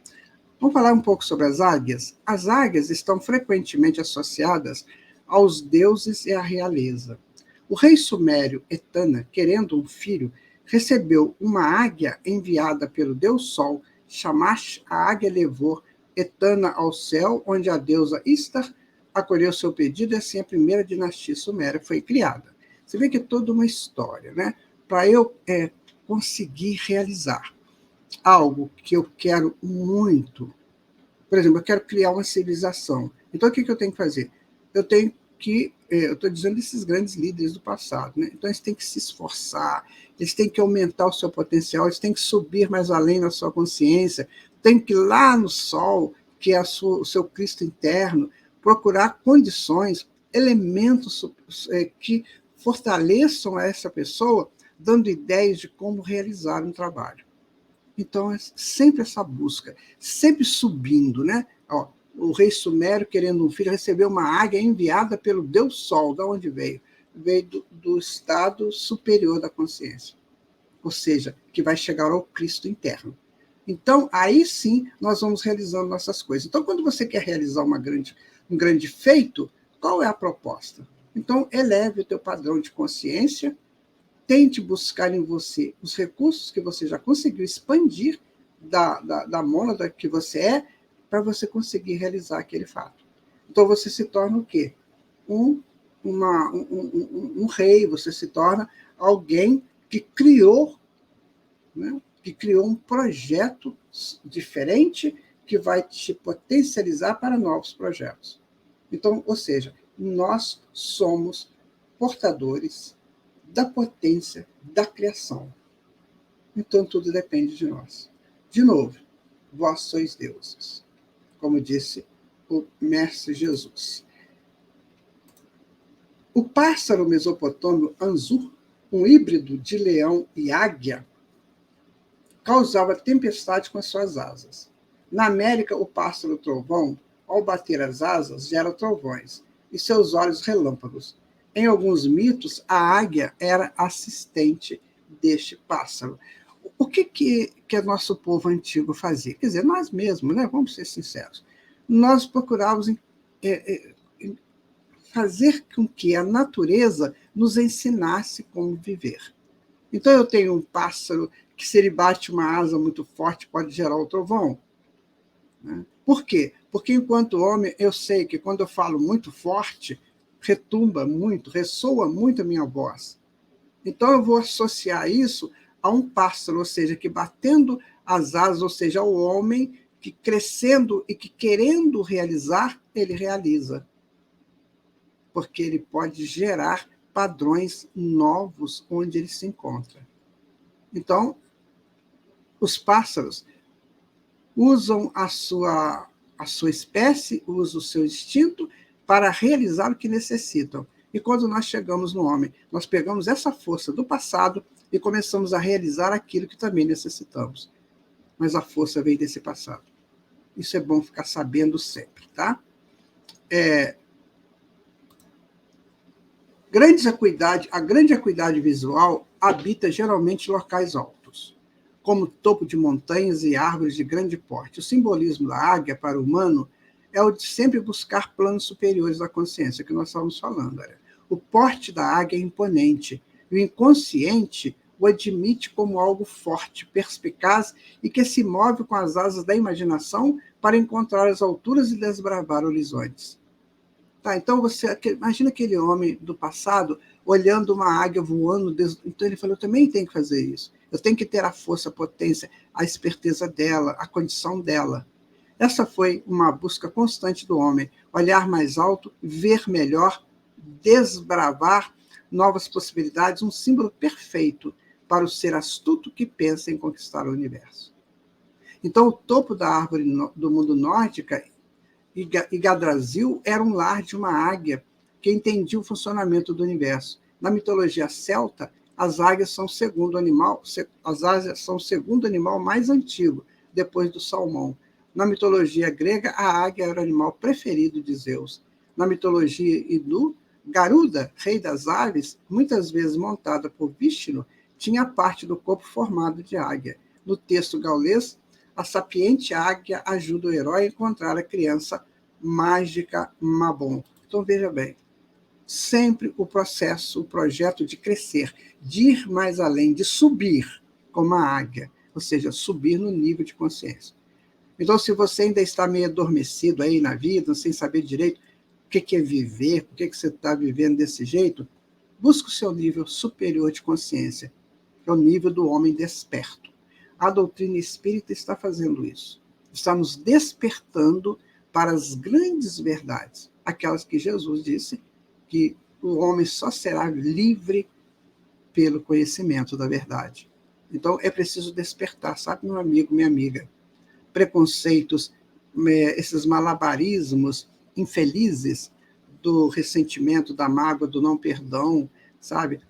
vamos falar um pouco sobre as águias. As águias estão frequentemente associadas aos deuses e à realeza. O rei sumério Etana, querendo um filho, recebeu uma águia enviada pelo deus Sol, Shamash. A águia levou Etana ao céu, onde a deusa Istar acolheu seu pedido, e assim a primeira dinastia suméria foi criada. Você vê que é toda uma história, né? Para eu conseguir realizar algo que eu quero muito, por exemplo, eu quero criar uma civilização. Então, o que eu tenho que fazer? Eu estou dizendo desses grandes líderes do passado, né? Então, eles têm que se esforçar, eles têm que aumentar o seu potencial, eles têm que subir mais além na sua consciência, têm que ir lá no Sol, que é o seu Cristo interno, procurar condições, elementos que fortaleçam essa pessoa, dando ideias de como realizar um trabalho. Então, é sempre essa busca, sempre subindo, né? Ó, o rei sumério, querendo um filho, recebeu uma águia enviada pelo deus Sol. De onde veio? Veio do estado superior da consciência, ou seja, que vai chegar ao Cristo interno. Então, aí sim, nós vamos realizando nossas coisas. Então, quando você quer realizar um grande feito, qual é a proposta? Então, eleve o teu padrão de consciência, tente buscar em você os recursos que você já conseguiu expandir da mônada que você é, para você conseguir realizar aquele fato. Então, você se torna o quê? Um rei, você se torna alguém que criou, né? Que criou um projeto diferente que vai te potencializar para novos projetos. Então, ou seja, nós somos portadores da potência da criação. Então, tudo depende de nós. De novo, vós sois deuses, como disse o Mestre Jesus. O pássaro mesopotâmio Anzur, um híbrido de leão e águia, causava tempestade com as suas asas. Na América, o pássaro trovão, ao bater as asas, gera trovões, e seus olhos relâmpagos. Em alguns mitos, a águia era assistente deste pássaro. O que nosso povo antigo fazia? Quer dizer, nós mesmos, né? Vamos ser sinceros. Nós procurávamos fazer com que a natureza nos ensinasse como viver. Então, eu tenho um pássaro que, se ele bate uma asa muito forte, pode gerar o trovão. Né? Por quê? Porque, enquanto homem, eu sei que quando eu falo muito forte, retumba muito, ressoa muito a minha voz. Então, eu vou associar isso a um pássaro, ou seja, que batendo as asas, ou seja, ao homem que crescendo e que querendo realizar, ele realiza. Porque ele pode gerar padrões novos onde ele se encontra. Então, os pássaros usam a sua espécie, usam o seu instinto para realizar o que necessitam. E quando nós chegamos no homem, nós pegamos essa força do passado e começamos a realizar aquilo que também necessitamos. Mas a força vem desse passado. Isso é bom ficar sabendo sempre, tá? A grande acuidade visual habita geralmente locais altos, como topo de montanhas e árvores de grande porte. O simbolismo da águia para o humano é o de sempre buscar planos superiores da consciência, que nós estávamos falando. O porte da águia é imponente, e o inconsciente o admite como algo forte, perspicaz e que se move com as asas da imaginação para encontrar as alturas e desbravar horizontes. Tá, então você imagina aquele homem do passado olhando uma águia voando, então ele falou: eu também tenho que fazer isso. Eu tenho que ter a força, a potência, a esperteza dela, a condição dela. Essa foi uma busca constante do homem: olhar mais alto, ver melhor, desbravar novas possibilidades, um símbolo perfeito para o ser astuto que pensa em conquistar o universo. Então, o topo da árvore do mundo nórdica, Yggdrasil, era um lar de uma águia que entendia o funcionamento do universo. Na mitologia celta, as águias são o segundo animal mais antigo, depois do salmão. Na mitologia grega, a águia era o animal preferido de Zeus. Na mitologia hindu, Garuda, rei das aves, muitas vezes montada por Vishnu, tinha parte do corpo formado de águia. No texto gaulês, a sapiente águia ajuda o herói a encontrar a criança mágica Mabon. Então, veja bem, sempre o projeto de crescer, de ir mais além, de subir como a águia, ou seja, subir no nível de consciência. Então, se você ainda está meio adormecido aí na vida, sem saber direito o que é viver, por que você está vivendo desse jeito, busque o seu nível superior de consciência, que é o nível do homem desperto. A doutrina espírita está fazendo isso. Está nos despertando para as grandes verdades, aquelas que Jesus disse que o homem só será livre pelo conhecimento da verdade. Então, é preciso despertar, sabe, meu amigo, minha amiga? Preconceitos, esses malabarismos infelizes do ressentimento, da mágoa, do não perdão, sabe?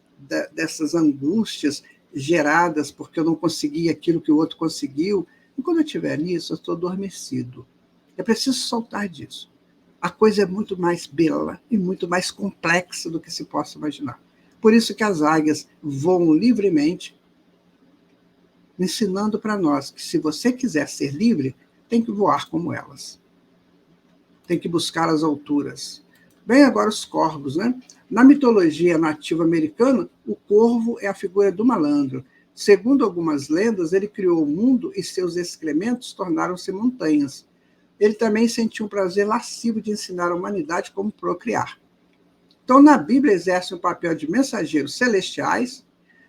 Dessas angústias geradas porque eu não consegui aquilo que o outro conseguiu. E quando eu estiver nisso, eu estou adormecido. É preciso soltar disso. A coisa é muito mais bela e muito mais complexa do que se possa imaginar. Por isso que as águias voam livremente, ensinando para nós que se você quiser ser livre, tem que voar como elas. Tem que buscar as alturas. Bem, agora os corvos, né? Na mitologia nativa americana, o corvo é a figura do malandro. Segundo algumas lendas, ele criou o mundo e seus excrementos tornaram-se montanhas. Ele também sentiu um prazer lascivo de ensinar a humanidade como procriar. Então, na Bíblia, exerce um papel de mensageiros celestiais.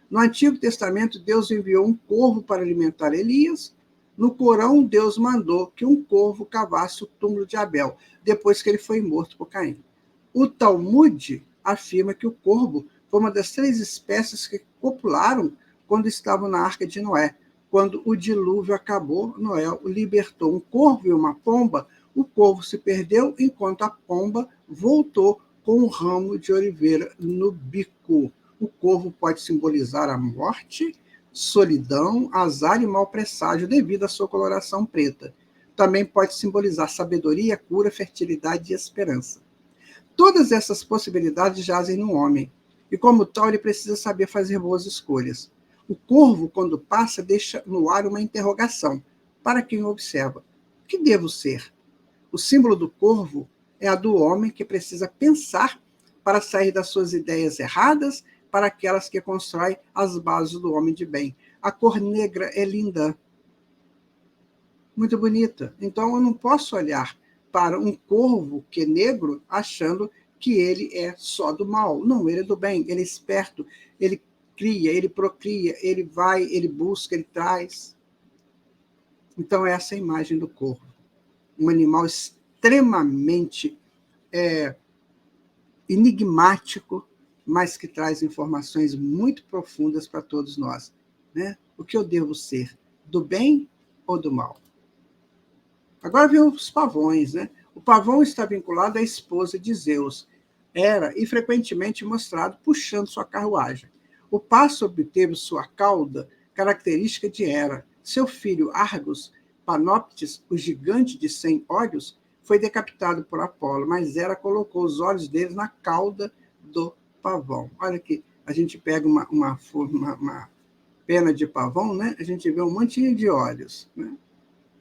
No Antigo Testamento, Deus enviou um corvo para alimentar Elias. No Corão, Deus mandou que um corvo cavasse o túmulo de Abel, depois que ele foi morto por Caim. O Talmud afirma que o corvo foi uma das 3 espécies que copularam quando estavam na Arca de Noé. Quando o dilúvio acabou, Noé libertou um corvo e uma pomba. O corvo se perdeu, enquanto a pomba voltou com um ramo de oliveira no bico. O corvo pode simbolizar a morte, solidão, azar e mau presságio devido à sua coloração preta. Também pode simbolizar sabedoria, cura, fertilidade e esperança. Todas essas possibilidades jazem no homem, e como tal ele precisa saber fazer boas escolhas. O corvo, quando passa, deixa no ar uma interrogação para quem o observa. O que devo ser? O símbolo do corvo é a do homem que precisa pensar para sair das suas ideias erradas para aquelas que constroem as bases do homem de bem. A cor negra é linda, muito bonita. Então, eu não posso olhar para um corvo que é negro achando que ele é só do mal. Não, ele é do bem, ele é esperto, ele cria, ele procria, ele vai, ele busca, ele traz. Então, essa é a imagem do corvo. Um animal extremamente enigmático, mas que traz informações muito profundas para todos nós. Né? O que eu devo ser, do bem ou do mal? Agora vem os pavões. Né? O pavão está vinculado à esposa de Zeus. Era e frequentemente mostrado puxando sua carruagem. O pássaro obteve sua cauda característica de Hera. Seu filho Argos, Panoptes, o gigante de 100 olhos, foi decapitado por Apolo, mas Hera colocou os olhos dele na cauda do pavão. Olha aqui, a gente pega uma pena de pavão, né? A gente vê um montinho de olhos, né?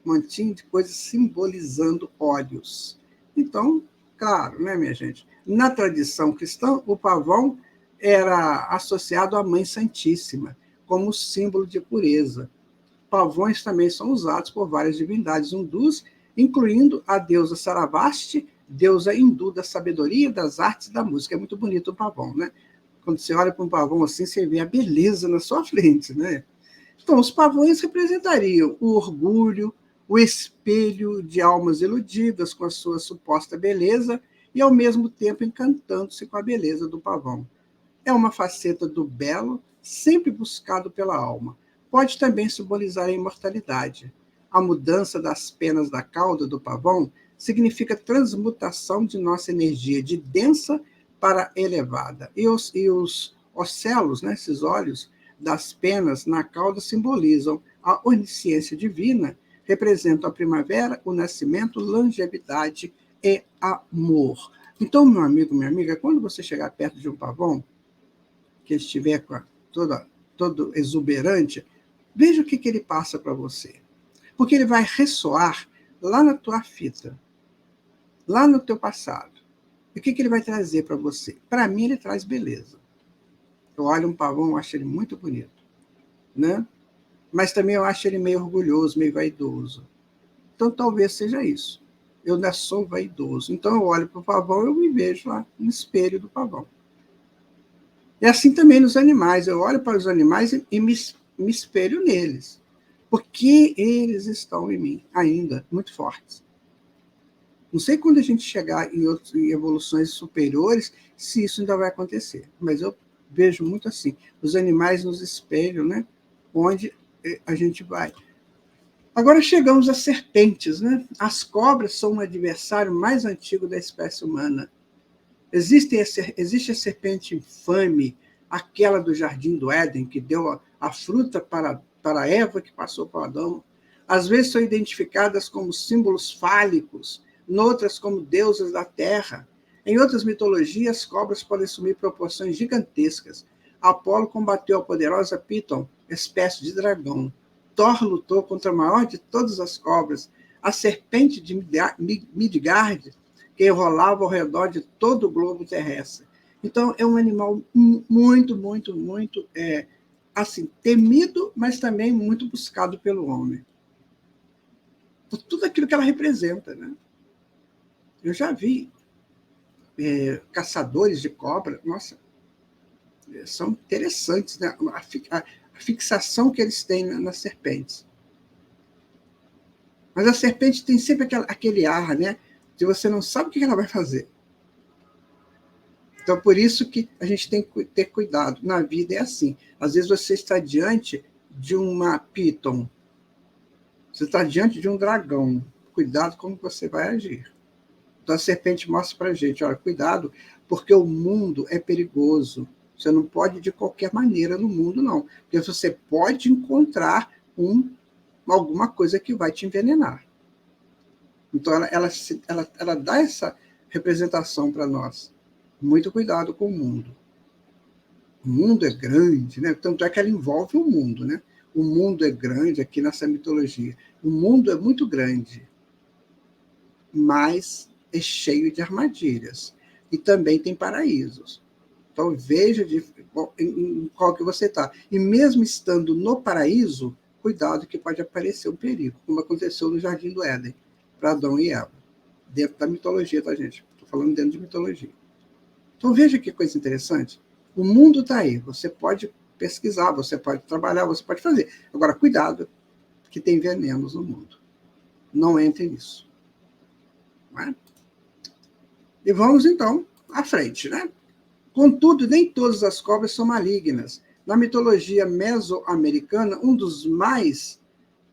Um montinho de coisas simbolizando olhos. Então, claro, né, minha gente? Na tradição cristã, o pavão era associado à Mãe Santíssima, como símbolo de pureza. Pavões também são usados por várias divindades hindus, incluindo a deusa Saravasti, deusa hindu da sabedoria, das artes e da música. É muito bonito o pavão, né? Quando você olha para um pavão assim, você vê a beleza na sua frente, né? Então, os pavões representariam o orgulho, o espelho de almas iludidas com a sua suposta beleza e, ao mesmo tempo, encantando-se com a beleza do pavão. É uma faceta do belo, sempre buscado pela alma. Pode também simbolizar a imortalidade. A mudança das penas da cauda do pavão significa transmutação de nossa energia de densa para elevada. E os ocelos, né, esses olhos das penas na cauda, simbolizam a onisciência divina, representam a primavera, o nascimento, longevidade e amor. Então, meu amigo, minha amiga, quando você chegar perto de um pavão, que ele estiver todo exuberante, veja o que ele passa para você. Porque ele vai ressoar lá na tua fita, lá no teu passado. E o que ele vai trazer para você? Para mim, ele traz beleza. Eu olho um pavão, eu acho ele muito bonito, né? Mas também eu acho ele meio orgulhoso, meio vaidoso. Então, talvez seja isso. Eu ainda sou vaidoso. Então, eu olho para o pavão e eu me vejo lá no espelho do pavão. É assim também nos animais. Eu olho para os animais e me espelho neles. Porque eles estão em mim ainda muito fortes. Não sei quando a gente chegar em evoluções superiores se isso ainda vai acontecer. Mas eu vejo muito assim. Os animais nos espelham, né? Onde a gente vai. Agora chegamos às serpentes, né? As cobras são um adversário mais antigo da espécie humana. Existe a serpente infame, aquela do Jardim do Éden, que deu a fruta para Eva, que passou para Adão. Às vezes são identificadas como símbolos fálicos, noutras como deusas da terra. Em outras mitologias, cobras podem assumir proporções gigantescas. Apolo combateu a poderosa Piton, espécie de dragão. Thor lutou contra a maior de todas as cobras, a serpente de Midgard, que rolava ao redor de todo o globo terrestre. Então, é um animal muito, muito, muito assim, temido, mas também muito buscado pelo homem. Por tudo aquilo que ela representa, né? Eu já vi caçadores de cobra, nossa, são interessantes, né? A fixação que eles têm nas serpentes. Mas a serpente tem sempre aquele ar, né? De você não sabe o que ela vai fazer. Então, por isso que a gente tem que ter cuidado. Na vida é assim. Às vezes você está diante de uma piton, você está diante de um dragão. Cuidado como você vai agir. Então, a serpente mostra para a gente, olha, cuidado, porque o mundo é perigoso. Você não pode ir de qualquer maneira no mundo, não. Porque você pode encontrar alguma coisa que vai te envenenar. Então, ela dá essa representação para nós. Muito cuidado com o mundo. O mundo é grande, né? Tanto é que ela envolve o mundo, né? O mundo é grande aqui nessa mitologia. O mundo é muito grande, mas é cheio de armadilhas. E também tem paraísos. Então, veja em qual que você está. E mesmo estando no paraíso, cuidado que pode aparecer um perigo, como aconteceu no Jardim do Éden, para Adão e Eva. Dentro da mitologia, tá, gente? Estou falando dentro de mitologia. Então, veja que coisa interessante. O mundo está aí. Você pode pesquisar, você pode trabalhar, você pode fazer. Agora, cuidado, que tem venenos no mundo. Não entre nisso. Não é? E vamos, então, à frente, né? Contudo, nem todas as cobras são malignas. Na mitologia mesoamericana, um dos mais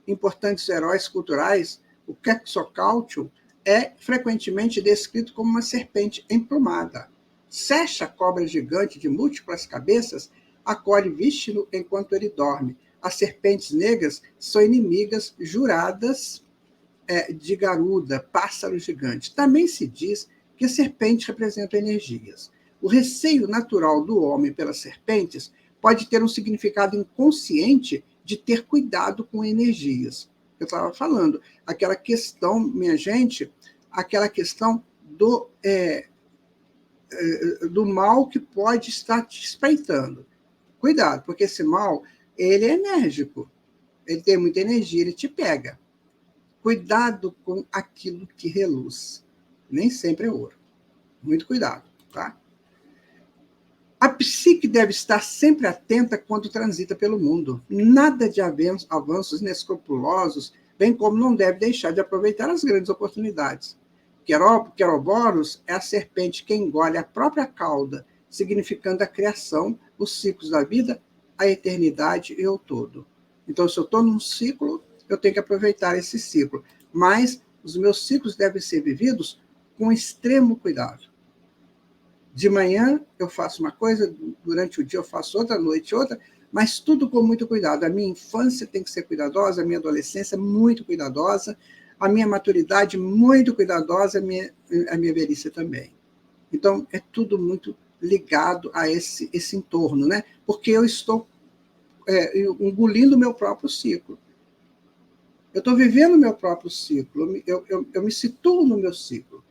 importantes heróis culturais, o Quetzalcoatl, é frequentemente descrito como uma serpente emplumada. Secha, a cobra gigante de múltiplas cabeças, acolhe Vishnu enquanto ele dorme. As serpentes negras são inimigas juradas de Garuda, pássaro gigante. Também se diz que a serpente representa energias. O receio natural do homem pelas serpentes pode ter um significado inconsciente de ter cuidado com energias. Eu estava falando, aquela questão, minha gente, aquela questão do mal que pode estar te espreitando. Cuidado, porque esse mal ele é enérgico, ele tem muita energia, ele te pega. Cuidado com aquilo que reluz. Nem sempre é ouro. Muito cuidado, tá? A psique deve estar sempre atenta quando transita pelo mundo. Nada de avanços inescrupulosos, bem como não deve deixar de aproveitar as grandes oportunidades. Queroboros é a serpente que engole a própria cauda, significando a criação, os ciclos da vida, a eternidade e o todo. Então, se eu estou num ciclo, eu tenho que aproveitar esse ciclo. Mas os meus ciclos devem ser vividos com extremo cuidado. De manhã eu faço uma coisa, durante o dia eu faço outra, à noite outra, mas tudo com muito cuidado. A minha infância tem que ser cuidadosa, a minha adolescência muito cuidadosa, a minha maturidade muito cuidadosa, a minha velhice também. Então, é tudo muito ligado a esse entorno, né? Porque eu estou engolindo o meu próprio ciclo. Eu estou vivendo o meu próprio ciclo, eu me situo no meu ciclo.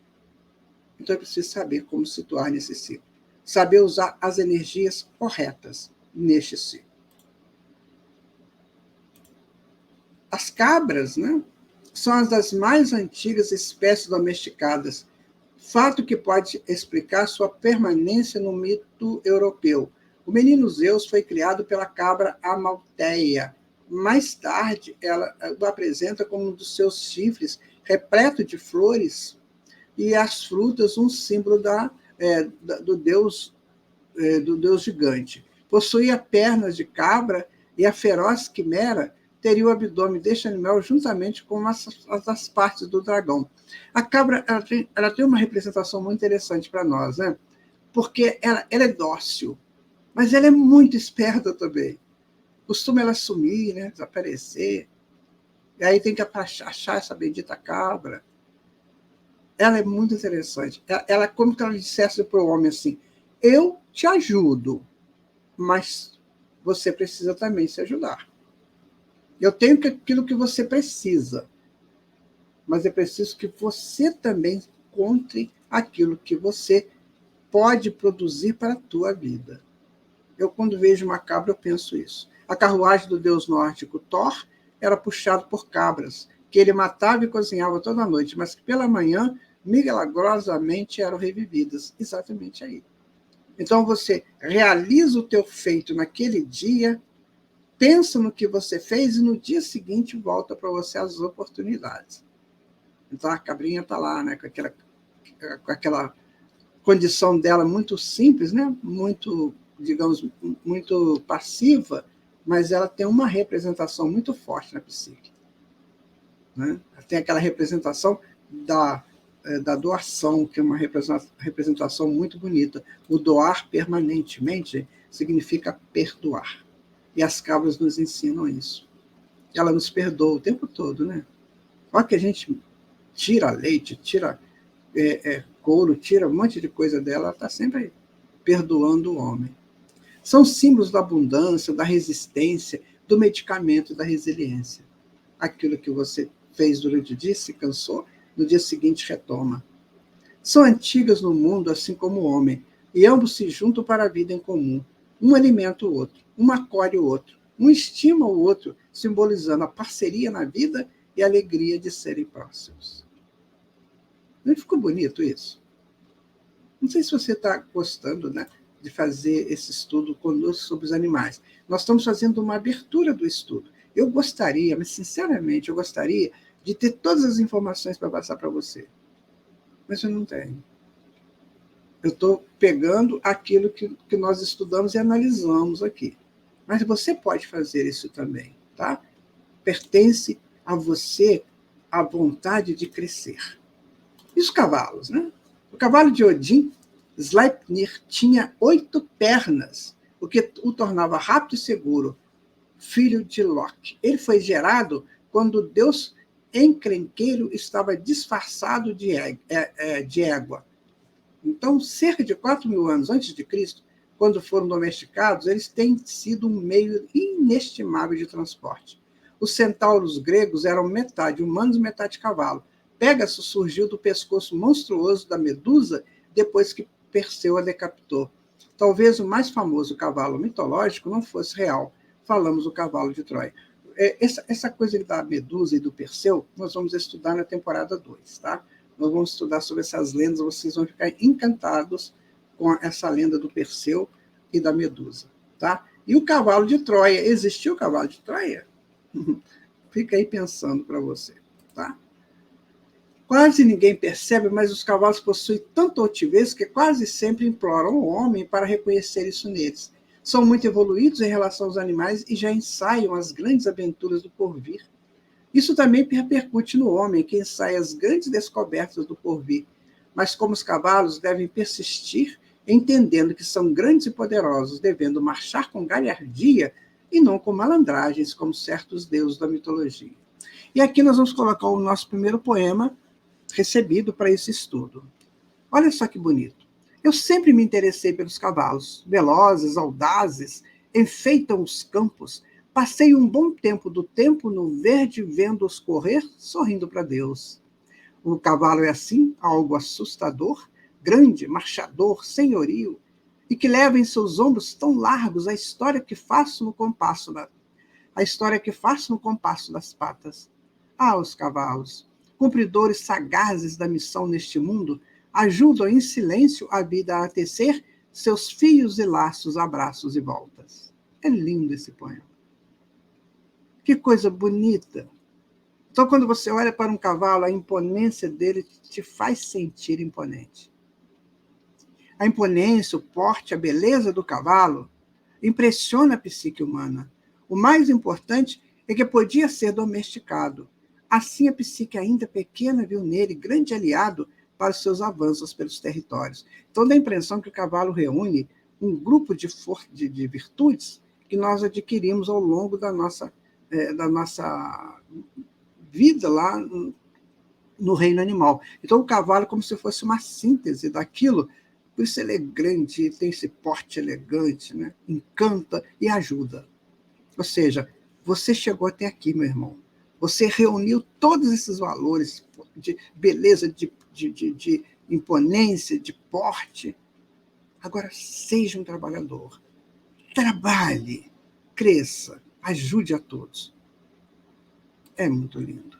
Então, eu preciso saber como situar nesse ciclo. Saber usar as energias corretas neste ciclo. As cabras, né, são as das mais antigas espécies domesticadas, fato que pode explicar sua permanência no mito europeu. O menino Zeus foi criado pela cabra Amalteia. Mais tarde, ela o apresenta como um dos seus chifres, repleto de flores, e as frutas, um símbolo do Deus gigante. Possuía pernas de cabra e a feroz quimera teria o abdômen deste animal juntamente com as partes do dragão. A cabra ela tem uma representação muito interessante para nós, né? Porque ela é dócil, mas ela é muito esperta também. Costuma ela sumir, né? Desaparecer. E aí tem que achar essa bendita cabra. Ela é muito interessante. Ela como que ela dissesse para o homem assim, eu te ajudo, mas você precisa também se ajudar. Eu tenho aquilo que você precisa, mas é preciso que você também encontre aquilo que você pode produzir para a tua vida. Eu, quando vejo uma cabra, eu penso isso. A carruagem do deus nórdico Thor era puxada por cabras, que ele matava e cozinhava toda noite, mas que pela manhã milagrosamente eram revividas. Exatamente aí. Então, você realiza o teu feito naquele dia, pensa no que você fez e no dia seguinte volta para você as oportunidades. Então, a cabrinha está lá, né, com aquela condição dela muito simples, né, muito, digamos, muito passiva, mas ela tem uma representação muito forte na psique. Né? Tem aquela representação da doação, que é uma representação muito bonita. O doar permanentemente significa perdoar. E as cabras nos ensinam isso. Ela nos perdoa o tempo todo, né? Olha que a gente tira leite, tira couro, tira um monte de coisa dela, ela está sempre perdoando o homem. São símbolos da abundância, da resistência, do medicamento, da resiliência. Aquilo que você fez durante o dia, se cansou, no dia seguinte retoma. São antigas no mundo, assim como o homem, e ambos se juntam para a vida em comum. Um alimenta o outro, um acolhe o outro, um estima o outro, simbolizando a parceria na vida e a alegria de serem próximos. Não ficou bonito isso? Não sei se você está gostando, né, de fazer esse estudo conosco sobre os animais. Nós estamos fazendo uma abertura do estudo. Eu gostaria, mas sinceramente, eu gostaria de ter todas as informações para passar para você. Mas eu não tenho. Eu estou pegando aquilo que nós estudamos e analisamos aqui. Mas você pode fazer isso também, tá? Pertence a você a vontade de crescer. E os cavalos, né? O cavalo de Odin, Sleipnir, tinha 8 pernas, o que o tornava rápido e seguro, filho de Loki. Ele foi gerado quando o deus encrenqueiro estava disfarçado de égua. Então, cerca de 4.000 anos antes de Cristo, quando foram domesticados, eles têm sido um meio inestimável de transporte. Os centauros gregos eram metade humanos, metade cavalo. Pégaso surgiu do pescoço monstruoso da Medusa depois que Perseu a decapitou. Talvez o mais famoso cavalo mitológico não fosse real. falamos do cavalo de Troia. Essa coisa da Medusa e do Perseu, nós vamos estudar na temporada 2, tá? Nós vamos estudar sobre essas lendas, vocês vão ficar encantados com essa lenda do Perseu e da Medusa, tá? E o cavalo de Troia, existiu o cavalo de Troia? Fica aí pensando para você, tá? Quase ninguém percebe, mas os cavalos possuem tanta altivez que quase sempre imploram o homem para reconhecer isso neles. São muito evoluídos em relação aos animais e já ensaiam as grandes aventuras do porvir. Isso também repercute no homem, que ensaia as grandes descobertas do porvir. Mas como os cavalos devem persistir, entendendo que são grandes e poderosos, devendo marchar com galhardia e não com malandragens, como certos deuses da mitologia. E aqui nós vamos colocar o nosso primeiro poema recebido para esse estudo. Olha só que bonito. Eu sempre me interessei pelos cavalos, velozes, audazes, enfeitam os campos. Passei um bom tempo do tempo no verde, vendo-os correr, sorrindo para Deus. O cavalo é assim, algo assustador, grande, marchador, senhorio, e que leva em seus ombros tão largos a história que faço no compasso das patas. Ah, os cavalos, cumpridores sagazes da missão neste mundo, ajudam em silêncio a vida a tecer seus fios e laços, abraços e voltas. É lindo esse poema. Que coisa bonita. Então, quando você olha para um cavalo, a imponência dele te faz sentir imponente. A imponência, o porte, a beleza do cavalo impressiona a psique humana. O mais importante é que podia ser domesticado. Assim, a psique ainda pequena viu nele grande aliado para os seus avanços pelos territórios. Então, dá a impressão que o cavalo reúne um grupo de virtudes que nós adquirimos ao longo da nossa vida lá no reino animal. Então, o cavalo é como se fosse uma síntese daquilo. Por isso ele é grande, tem esse porte elegante, né? Encanta e ajuda. Ou seja, você chegou até aqui, meu irmão. Você reuniu todos esses valores de beleza, de imponência, de porte. Agora, seja um trabalhador. Trabalhe, cresça, ajude a todos. É muito lindo.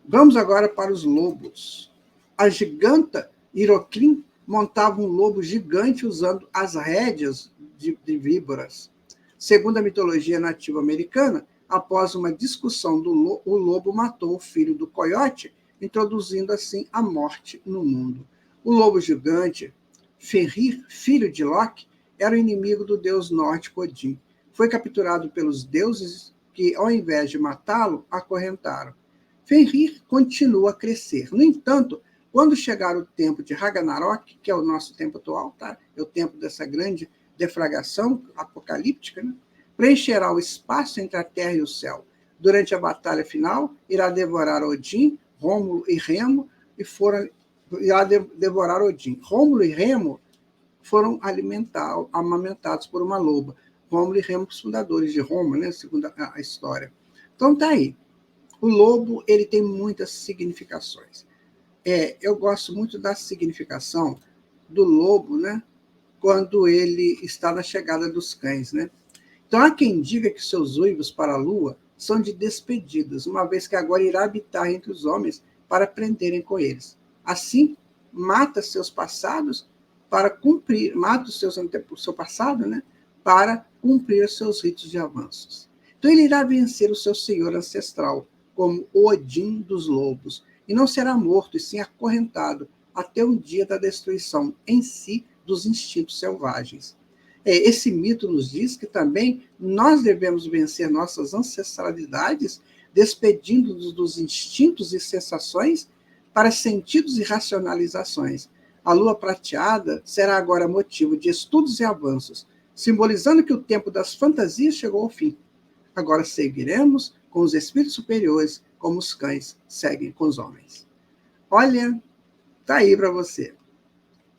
Vamos agora para os lobos. A giganta Iroclin montava um lobo gigante usando as rédeas de víboras. Segundo a mitologia nativa americana, após uma discussão, o lobo matou o filho do coiote, introduzindo assim a morte no mundo. O lobo gigante, Fenrir, filho de Loki, era o inimigo do deus nórdico Odin. Foi capturado pelos deuses que, ao invés de matá-lo, acorrentaram. Fenrir continua a crescer. No entanto, quando chegar o tempo de Ragnarok, que é o nosso tempo atual, tá? É o tempo dessa grande deflagração apocalíptica, né? Preencherá o espaço entre a terra e o céu. Durante a batalha final, irá devorar Odin, Rômulo e Remo, Rômulo e Remo foram amamentados por uma loba. Rômulo e Remo, os fundadores de Roma, né? Segundo a história. Então, tá aí. O lobo, ele tem muitas significações. Eu gosto muito da significação do lobo, né? Quando ele está na chegada dos cães, né? Então, há quem diga que seus uivos para a lua são de despedidas, uma vez que agora irá habitar entre os homens para aprenderem com eles. Assim, mata seus passados para cumprir, mata o seu passado, né? Para cumprir os seus ritos de avanços. Então, ele irá vencer o seu senhor ancestral, como o Odin dos lobos, e não será morto, e sim acorrentado até o dia da destruição em si dos instintos selvagens. Esse mito nos diz que também nós devemos vencer nossas ancestralidades, despedindo-nos dos instintos e sensações para sentidos e racionalizações. A lua prateada será agora motivo de estudos e avanços, simbolizando que o tempo das fantasias chegou ao fim. Agora seguiremos com os espíritos superiores, como os cães seguem com os homens. Olha, tá aí para você.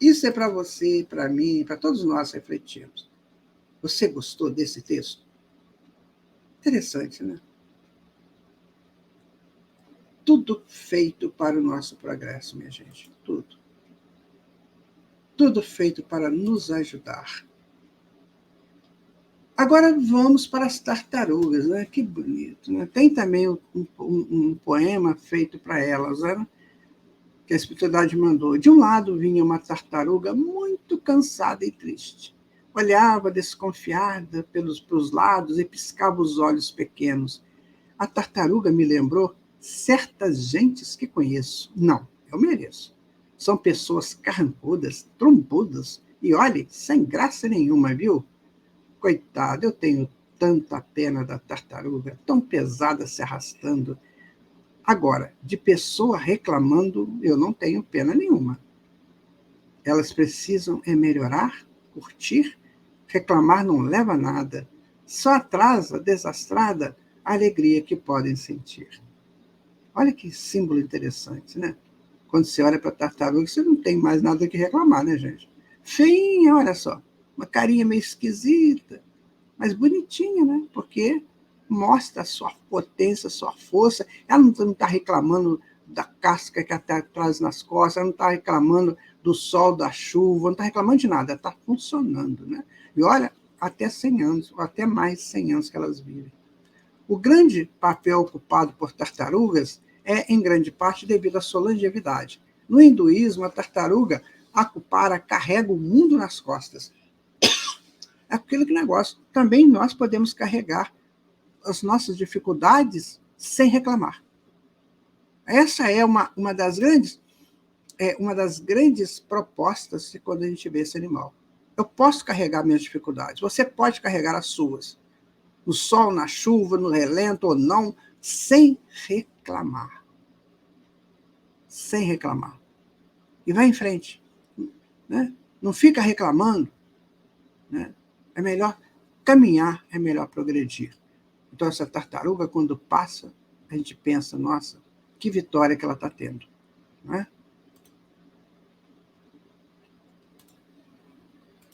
Isso é para você, para mim, para todos nós refletirmos. Você gostou desse texto? Interessante, né? Tudo feito para o nosso progresso, minha gente. Tudo. Tudo feito para nos ajudar. Agora vamos para as tartarugas, né? Que bonito, né? Tem também um poema feito para elas, né? Que a espiritualidade mandou. De um lado vinha uma tartaruga muito cansada e triste. Olhava desconfiada pelos lados e piscava os olhos pequenos. A tartaruga me lembrou certas gentes que conheço. Não, eu mereço. São pessoas carrancudas, trombudas e, olhe, sem graça nenhuma, viu? Coitado, eu tenho tanta pena da tartaruga, tão pesada se arrastando. Agora, de pessoa reclamando, eu não tenho pena nenhuma. Elas precisam é melhorar, curtir. Reclamar não leva a nada. Só atrasa, desastrada, a alegria que podem sentir. Olha que símbolo interessante, né? Quando você olha para a tartaruga, você não tem mais nada que reclamar, né, gente? Feinha, olha só. Uma carinha meio esquisita, mas bonitinha, né? Porque mostra a sua potência, a sua força. Ela não está reclamando da casca que até traz nas costas, ela não está reclamando do sol, da chuva, não está reclamando de nada, está funcionando, né? E olha, até 100 anos, ou até mais de 100 anos que elas vivem. O grande papel ocupado por tartarugas é, em grande parte, devido à sua longevidade. No hinduísmo, a tartaruga acupara carrega o mundo nas costas. É aquele negócio. Também nós podemos carregar as nossas dificuldades sem reclamar. Essa é uma das grandes propostas de quando a gente vê esse animal. Eu posso carregar minhas dificuldades, você pode carregar as suas. No sol, na chuva, no relento ou não, sem reclamar. Sem reclamar. E vai em frente. Né? Não fica reclamando. Né? É melhor caminhar, é melhor progredir. Então, essa tartaruga, quando passa, a gente pensa, nossa, que vitória que ela está tendo. Né?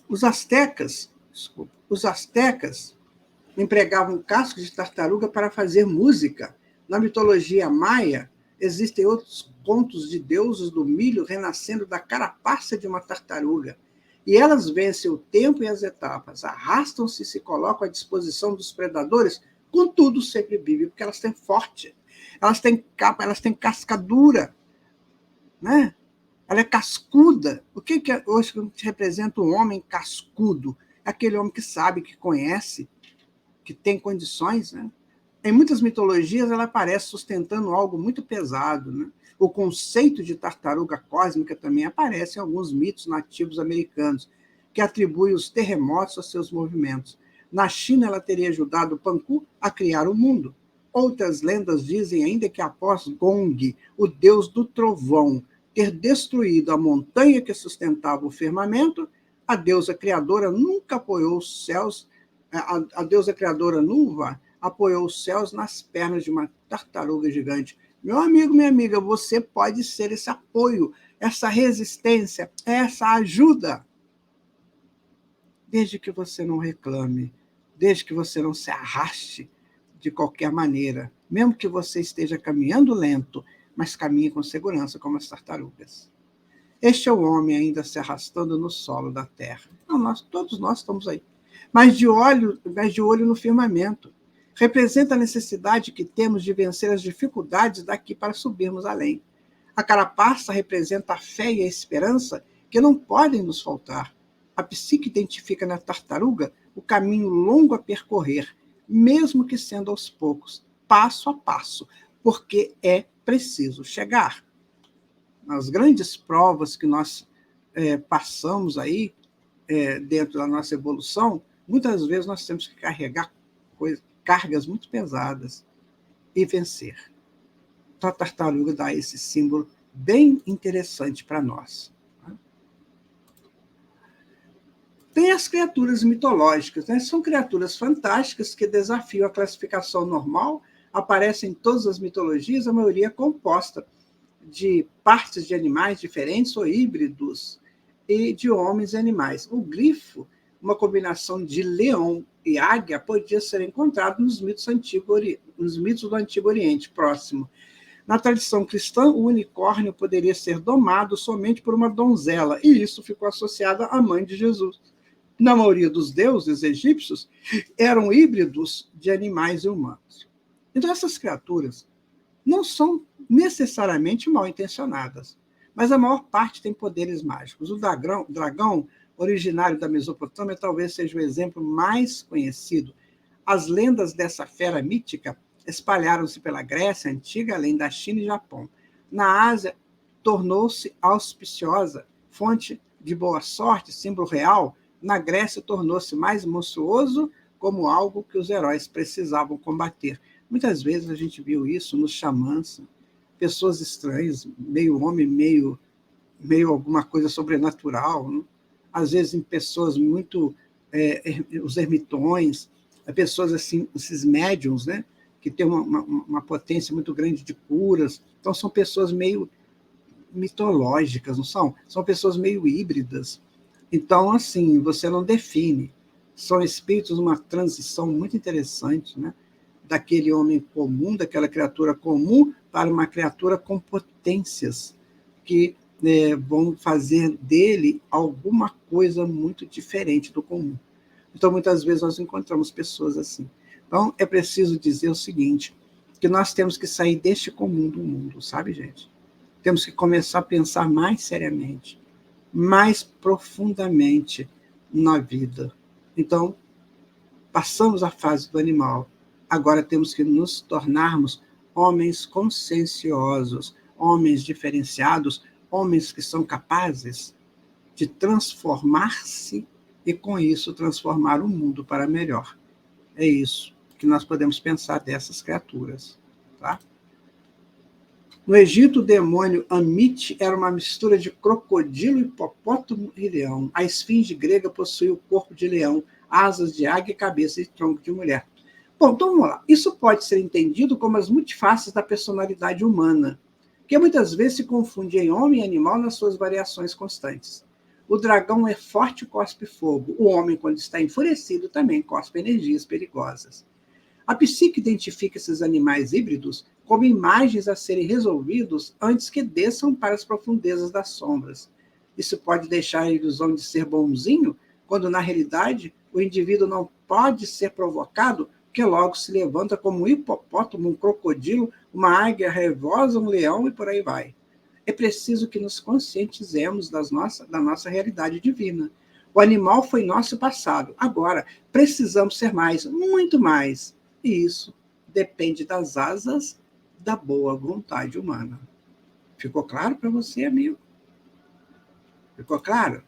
Os astecas empregavam cascos de tartaruga para fazer música. Na mitologia maia, existem outros contos de deuses do milho renascendo da carapaça de uma tartaruga. E elas vencem o tempo e as etapas, arrastam-se e se colocam à disposição dos predadores, contudo sempre vivem, porque elas têm forte, elas têm capa, elas têm casca dura, né? Ela é cascuda. O que hoje representa um homem cascudo? É aquele homem que sabe, que conhece, que tem condições, né? Em muitas mitologias, ela aparece sustentando algo muito pesado, né? O conceito de tartaruga cósmica também aparece em alguns mitos nativos americanos, que atribuem os terremotos aos seus movimentos. Na China, ela teria ajudado Panku a criar o mundo. Outras lendas dizem ainda que após Gong, o deus do trovão, ter destruído a montanha que sustentava o firmamento, a deusa criadora nunca apoiou os céus, a deusa criadora Nuva apoiou os céus nas pernas de uma tartaruga gigante. Meu amigo, minha amiga, você pode ser esse apoio, essa resistência, essa ajuda, desde que você não reclame, desde que você não se arraste de qualquer maneira, mesmo que você esteja caminhando lento, mas caminhe com segurança, como as tartarugas. Este é o homem ainda se arrastando no solo da terra. Não, todos nós estamos aí. Mas de olho no firmamento. Representa a necessidade que temos de vencer as dificuldades daqui para subirmos além. A carapaça representa a fé e a esperança que não podem nos faltar. A psique identifica na tartaruga o caminho longo a percorrer, mesmo que sendo aos poucos, passo a passo, porque é preciso chegar. Nas grandes provas que nós passamos aí, dentro da nossa evolução, muitas vezes nós temos que carregar cargas muito pesadas e vencer. Então, a tartaruga dá esse símbolo bem interessante para nós. Tem as criaturas mitológicas, né? São criaturas fantásticas que desafiam a classificação normal, aparecem em todas as mitologias, a maioria composta de partes de animais diferentes ou híbridos e de homens e animais. O grifo, uma combinação de leão e águia, podia ser encontrado nos mitos do Antigo Oriente Próximo. Na tradição cristã, o unicórnio poderia ser domado somente por uma donzela, e isso ficou associado à mãe de Jesus. na maioria dos deuses egípcios, eram híbridos de animais e humanos. Então, essas criaturas não são necessariamente mal intencionadas, mas a maior parte tem poderes mágicos. O dragão originário da Mesopotâmia talvez seja o exemplo mais conhecido. As lendas dessa fera mítica espalharam-se pela Grécia Antiga, além da China e Japão. Na Ásia, tornou-se auspiciosa, fonte de boa sorte, símbolo real. Na Grécia, tornou-se mais monstruoso, como algo que os heróis precisavam combater. Muitas vezes a gente viu isso nos xamãs, pessoas estranhas, meio homem, meio alguma coisa sobrenatural, né? Às vezes em pessoas muito, os ermitões, pessoas assim, esses médiums, né? Que têm uma potência muito grande de curas. Então, são pessoas meio mitológicas, não são? São pessoas meio híbridas. Então, assim, você não define. São espíritos numa transição muito interessante, né? Daquele homem comum, daquela criatura comum, para uma criatura com potências que vão fazer dele alguma coisa muito diferente do comum. Então, muitas vezes, nós encontramos pessoas assim. Então, é preciso dizer o seguinte, que nós temos que sair deste comum do mundo, sabe, gente? Temos que começar a pensar mais seriamente, mais profundamente na vida. Então, passamos a fase do animal. Agora temos que nos tornarmos homens conscienciosos, homens diferenciados, homens que são capazes de transformar-se e, com isso, transformar o mundo para melhor. É isso que nós podemos pensar dessas criaturas. Tá? No Egito, o demônio Amit era uma mistura de crocodilo, hipopótamo e leão. A esfinge grega possuía o corpo de leão, asas de águia e cabeça e tronco de mulher. Bom, então vamos lá. Isso pode ser entendido como as multifaces da personalidade humana, que muitas vezes se confunde em homem e animal nas suas variações constantes. O dragão é forte e cospe fogo. O homem, quando está enfurecido, também cospe energias perigosas. A psique identifica esses animais híbridos como imagens a serem resolvidos antes que desçam para as profundezas das sombras. Isso pode deixar a ilusão de ser bonzinho, quando, na realidade, o indivíduo não pode ser provocado, que logo se levanta como um hipopótamo, um crocodilo, uma águia raivosa, um leão e por aí vai. É preciso que nos conscientizemos da nossa realidade divina. O animal foi nosso passado. Agora, precisamos ser mais, muito mais. E isso depende das asas da boa vontade humana. Ficou claro para você, amigo? Ficou claro?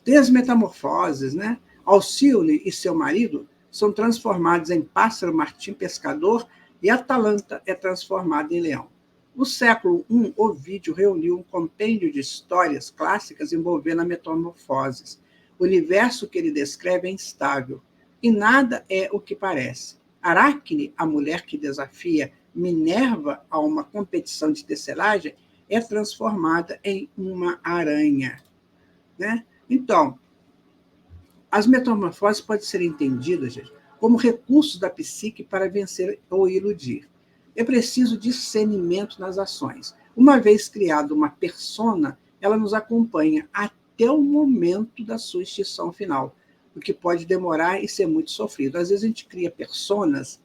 Tem as metamorfoses, né? Alcione e seu marido são transformados em pássaro martim pescador e Atalanta é transformada em leão. No século I, Ovídio reuniu um compêndio de histórias clássicas envolvendo a metamorfoses. O universo que ele descreve é instável e nada é o que parece. Aracne, a mulher que desafia Minerva a uma competição de tecelagem, é transformada em uma aranha. Né? Então, as metamorfoses podem ser entendidas, gente, como recursos da psique para vencer ou iludir. É preciso discernimento nas ações. Uma vez criada uma persona, ela nos acompanha até o momento da sua extinção final, o que pode demorar e ser muito sofrido. Às vezes a gente cria personas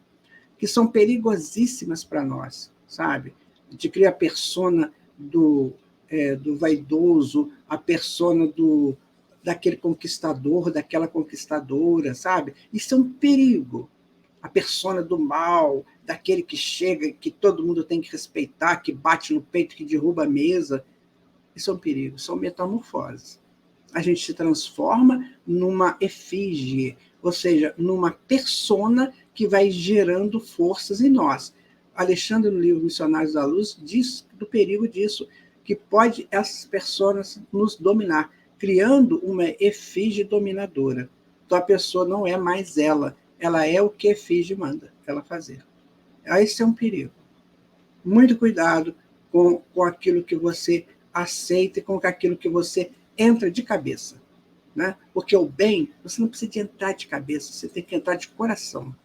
que são perigosíssimas para nós, sabe? A gente cria a persona do vaidoso, a persona daquele conquistador, daquela conquistadora, sabe? Isso é um perigo. A persona do mal, daquele que chega, que todo mundo tem que respeitar, que bate no peito, que derruba a mesa. Isso é um perigo, são metamorfoses. A gente se transforma numa efígie, ou seja, numa persona que vai gerando forças em nós. Alexandre, no livro Missionários da Luz, diz do perigo disso, que pode essas personas nos dominar, criando uma efígie dominadora. Então, a pessoa não é mais ela é o que a efígie manda ela fazer. Esse é um perigo. Muito cuidado com aquilo que você aceita e com aquilo que você entra de cabeça. Né? Porque o bem, você não precisa de entrar de cabeça, você tem que entrar de coração.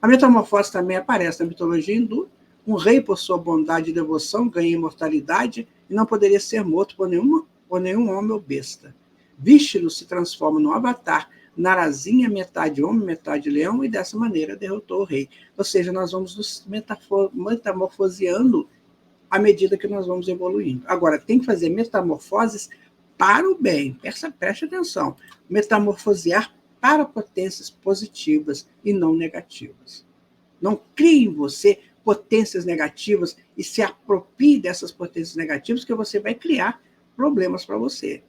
A metamorfose também aparece na mitologia hindu. Um rei, por sua bondade e devoção, ganha imortalidade e não poderia ser morto por nenhum homem ou besta. Vishnu se transforma no avatar Narazinha, metade homem, metade leão, e dessa maneira derrotou o rei. Ou seja, nós vamos nos metamorfoseando à medida que nós vamos evoluindo. Agora, tem que fazer metamorfoses para o bem. Preste atenção. Metamorfosear para potências positivas e não negativas. Não crie em você potências negativas e se aproprie dessas potências negativas, que você vai criar problemas para você.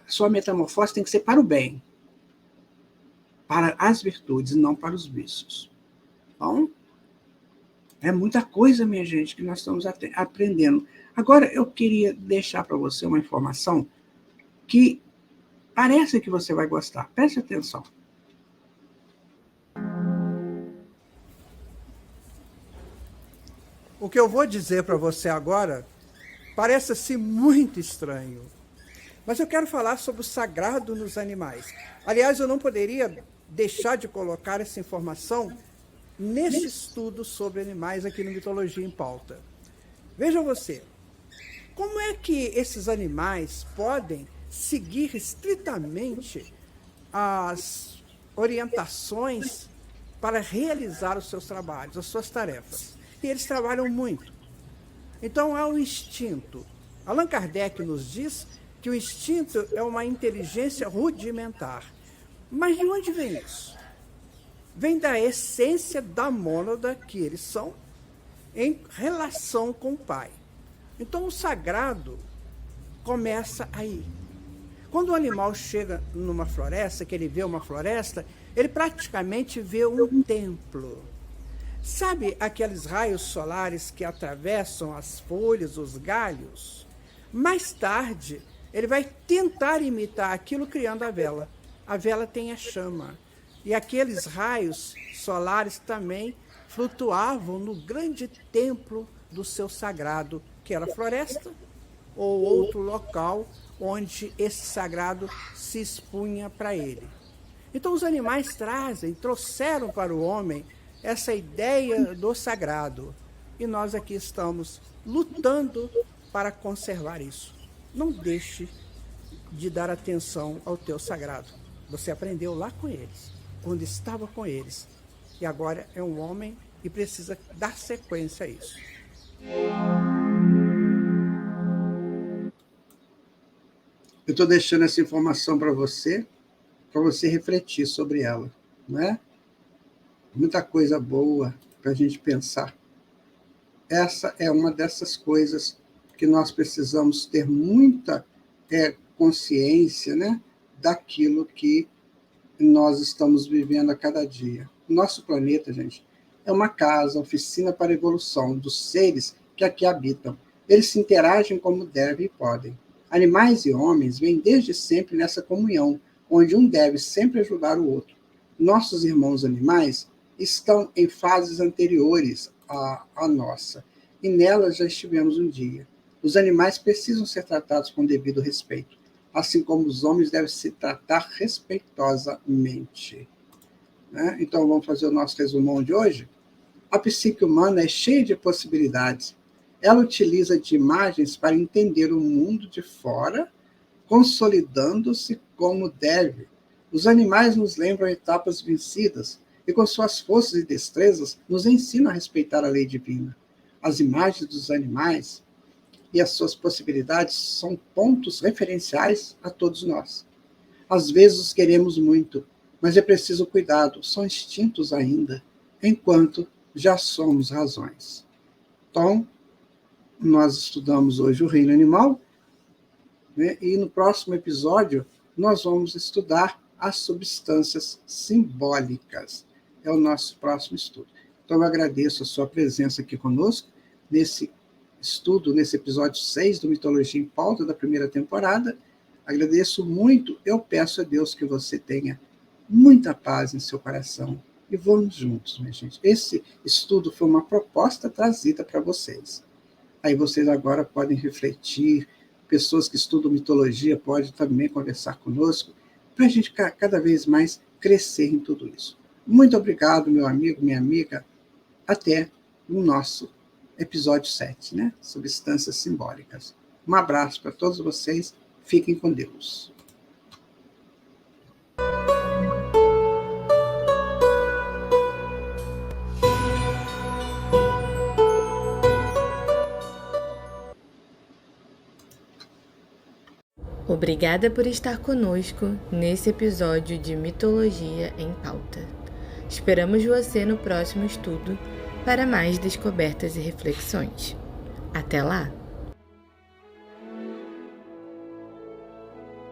Sua metamorfose tem que ser para o bem, para as virtudes, não para os vícios. Então, é muita coisa, minha gente, que nós estamos aprendendo. Agora, eu queria deixar para você uma informação que parece que você vai gostar. Preste atenção. O que eu vou dizer para você agora parece assim muito estranho. Mas eu quero falar sobre o sagrado nos animais. Aliás, eu não poderia deixar de colocar essa informação nesse estudo sobre animais aqui no Mitologia em Pauta. Veja você, como é que esses animais podem seguir estritamente as orientações para realizar os seus trabalhos, as suas tarefas? E eles trabalham muito. Então, é o instinto. Allan Kardec nos diz que o instinto é uma inteligência rudimentar. Mas de onde vem isso? Vem da essência da mônada que eles são em relação com o pai. Então, o sagrado começa aí. Quando o animal chega numa floresta, que ele vê uma floresta, ele praticamente vê um templo. Sabe aqueles raios solares que atravessam as folhas, os galhos? Mais tarde, ele vai tentar imitar aquilo criando a vela. A vela tem a chama. E aqueles raios solares também flutuavam no grande templo do seu sagrado, que era a floresta, ou outro local onde esse sagrado se expunha para ele. Então os animais trouxeram para o homem essa ideia do sagrado. E nós aqui estamos lutando para conservar isso. Não deixe de dar atenção ao teu sagrado. Você aprendeu lá com eles, quando estava com eles. E agora é um homem e precisa dar sequência a isso. Eu estou deixando essa informação para você refletir sobre ela, não é? Muita coisa boa para a gente pensar. Essa é uma dessas coisas que nós precisamos ter muita consciência, né, daquilo que nós estamos vivendo a cada dia. O nosso planeta, gente, é uma casa, oficina para a evolução dos seres que aqui habitam. Eles se interagem como devem e podem. Animais e homens vêm desde sempre nessa comunhão, onde um deve sempre ajudar o outro. Nossos irmãos animais estão em fases anteriores à nossa, e nelas já estivemos um dia. Os animais precisam ser tratados com devido respeito, assim como os homens devem se tratar respeitosamente. Né? Então, vamos fazer o nosso resumão de hoje? A psique humana é cheia de possibilidades. Ela utiliza de imagens para entender o mundo de fora, consolidando-se como deve. Os animais nos lembram etapas vencidas e, com suas forças e destrezas, nos ensinam a respeitar a lei divina. As imagens dos animais e as suas possibilidades são pontos referenciais a todos nós. Às vezes os queremos muito, mas é preciso cuidado, são instintos ainda, enquanto já somos razões. Então, nós estudamos hoje o reino animal, né, e no próximo episódio nós vamos estudar as substâncias simbólicas. É o nosso próximo estudo. Então, eu agradeço a sua presença aqui conosco, nesse estudo, nesse episódio 6 do Mitologia em Pauta, da primeira temporada. Agradeço muito. Eu peço a Deus que você tenha muita paz em seu coração. E vamos juntos, minha gente. Esse estudo foi uma proposta trazida para vocês. Aí vocês agora podem refletir, pessoas que estudam mitologia podem também conversar conosco, para a gente cada vez mais crescer em tudo isso. Muito obrigado, meu amigo, minha amiga. Até o nosso episódio 7, né? Substâncias simbólicas. Um abraço para todos vocês Fiquem com Deus. Obrigada por estar conosco nesse episódio de Mitologia em Pauta. Esperamos você no próximo estudo para mais descobertas e reflexões. Até lá!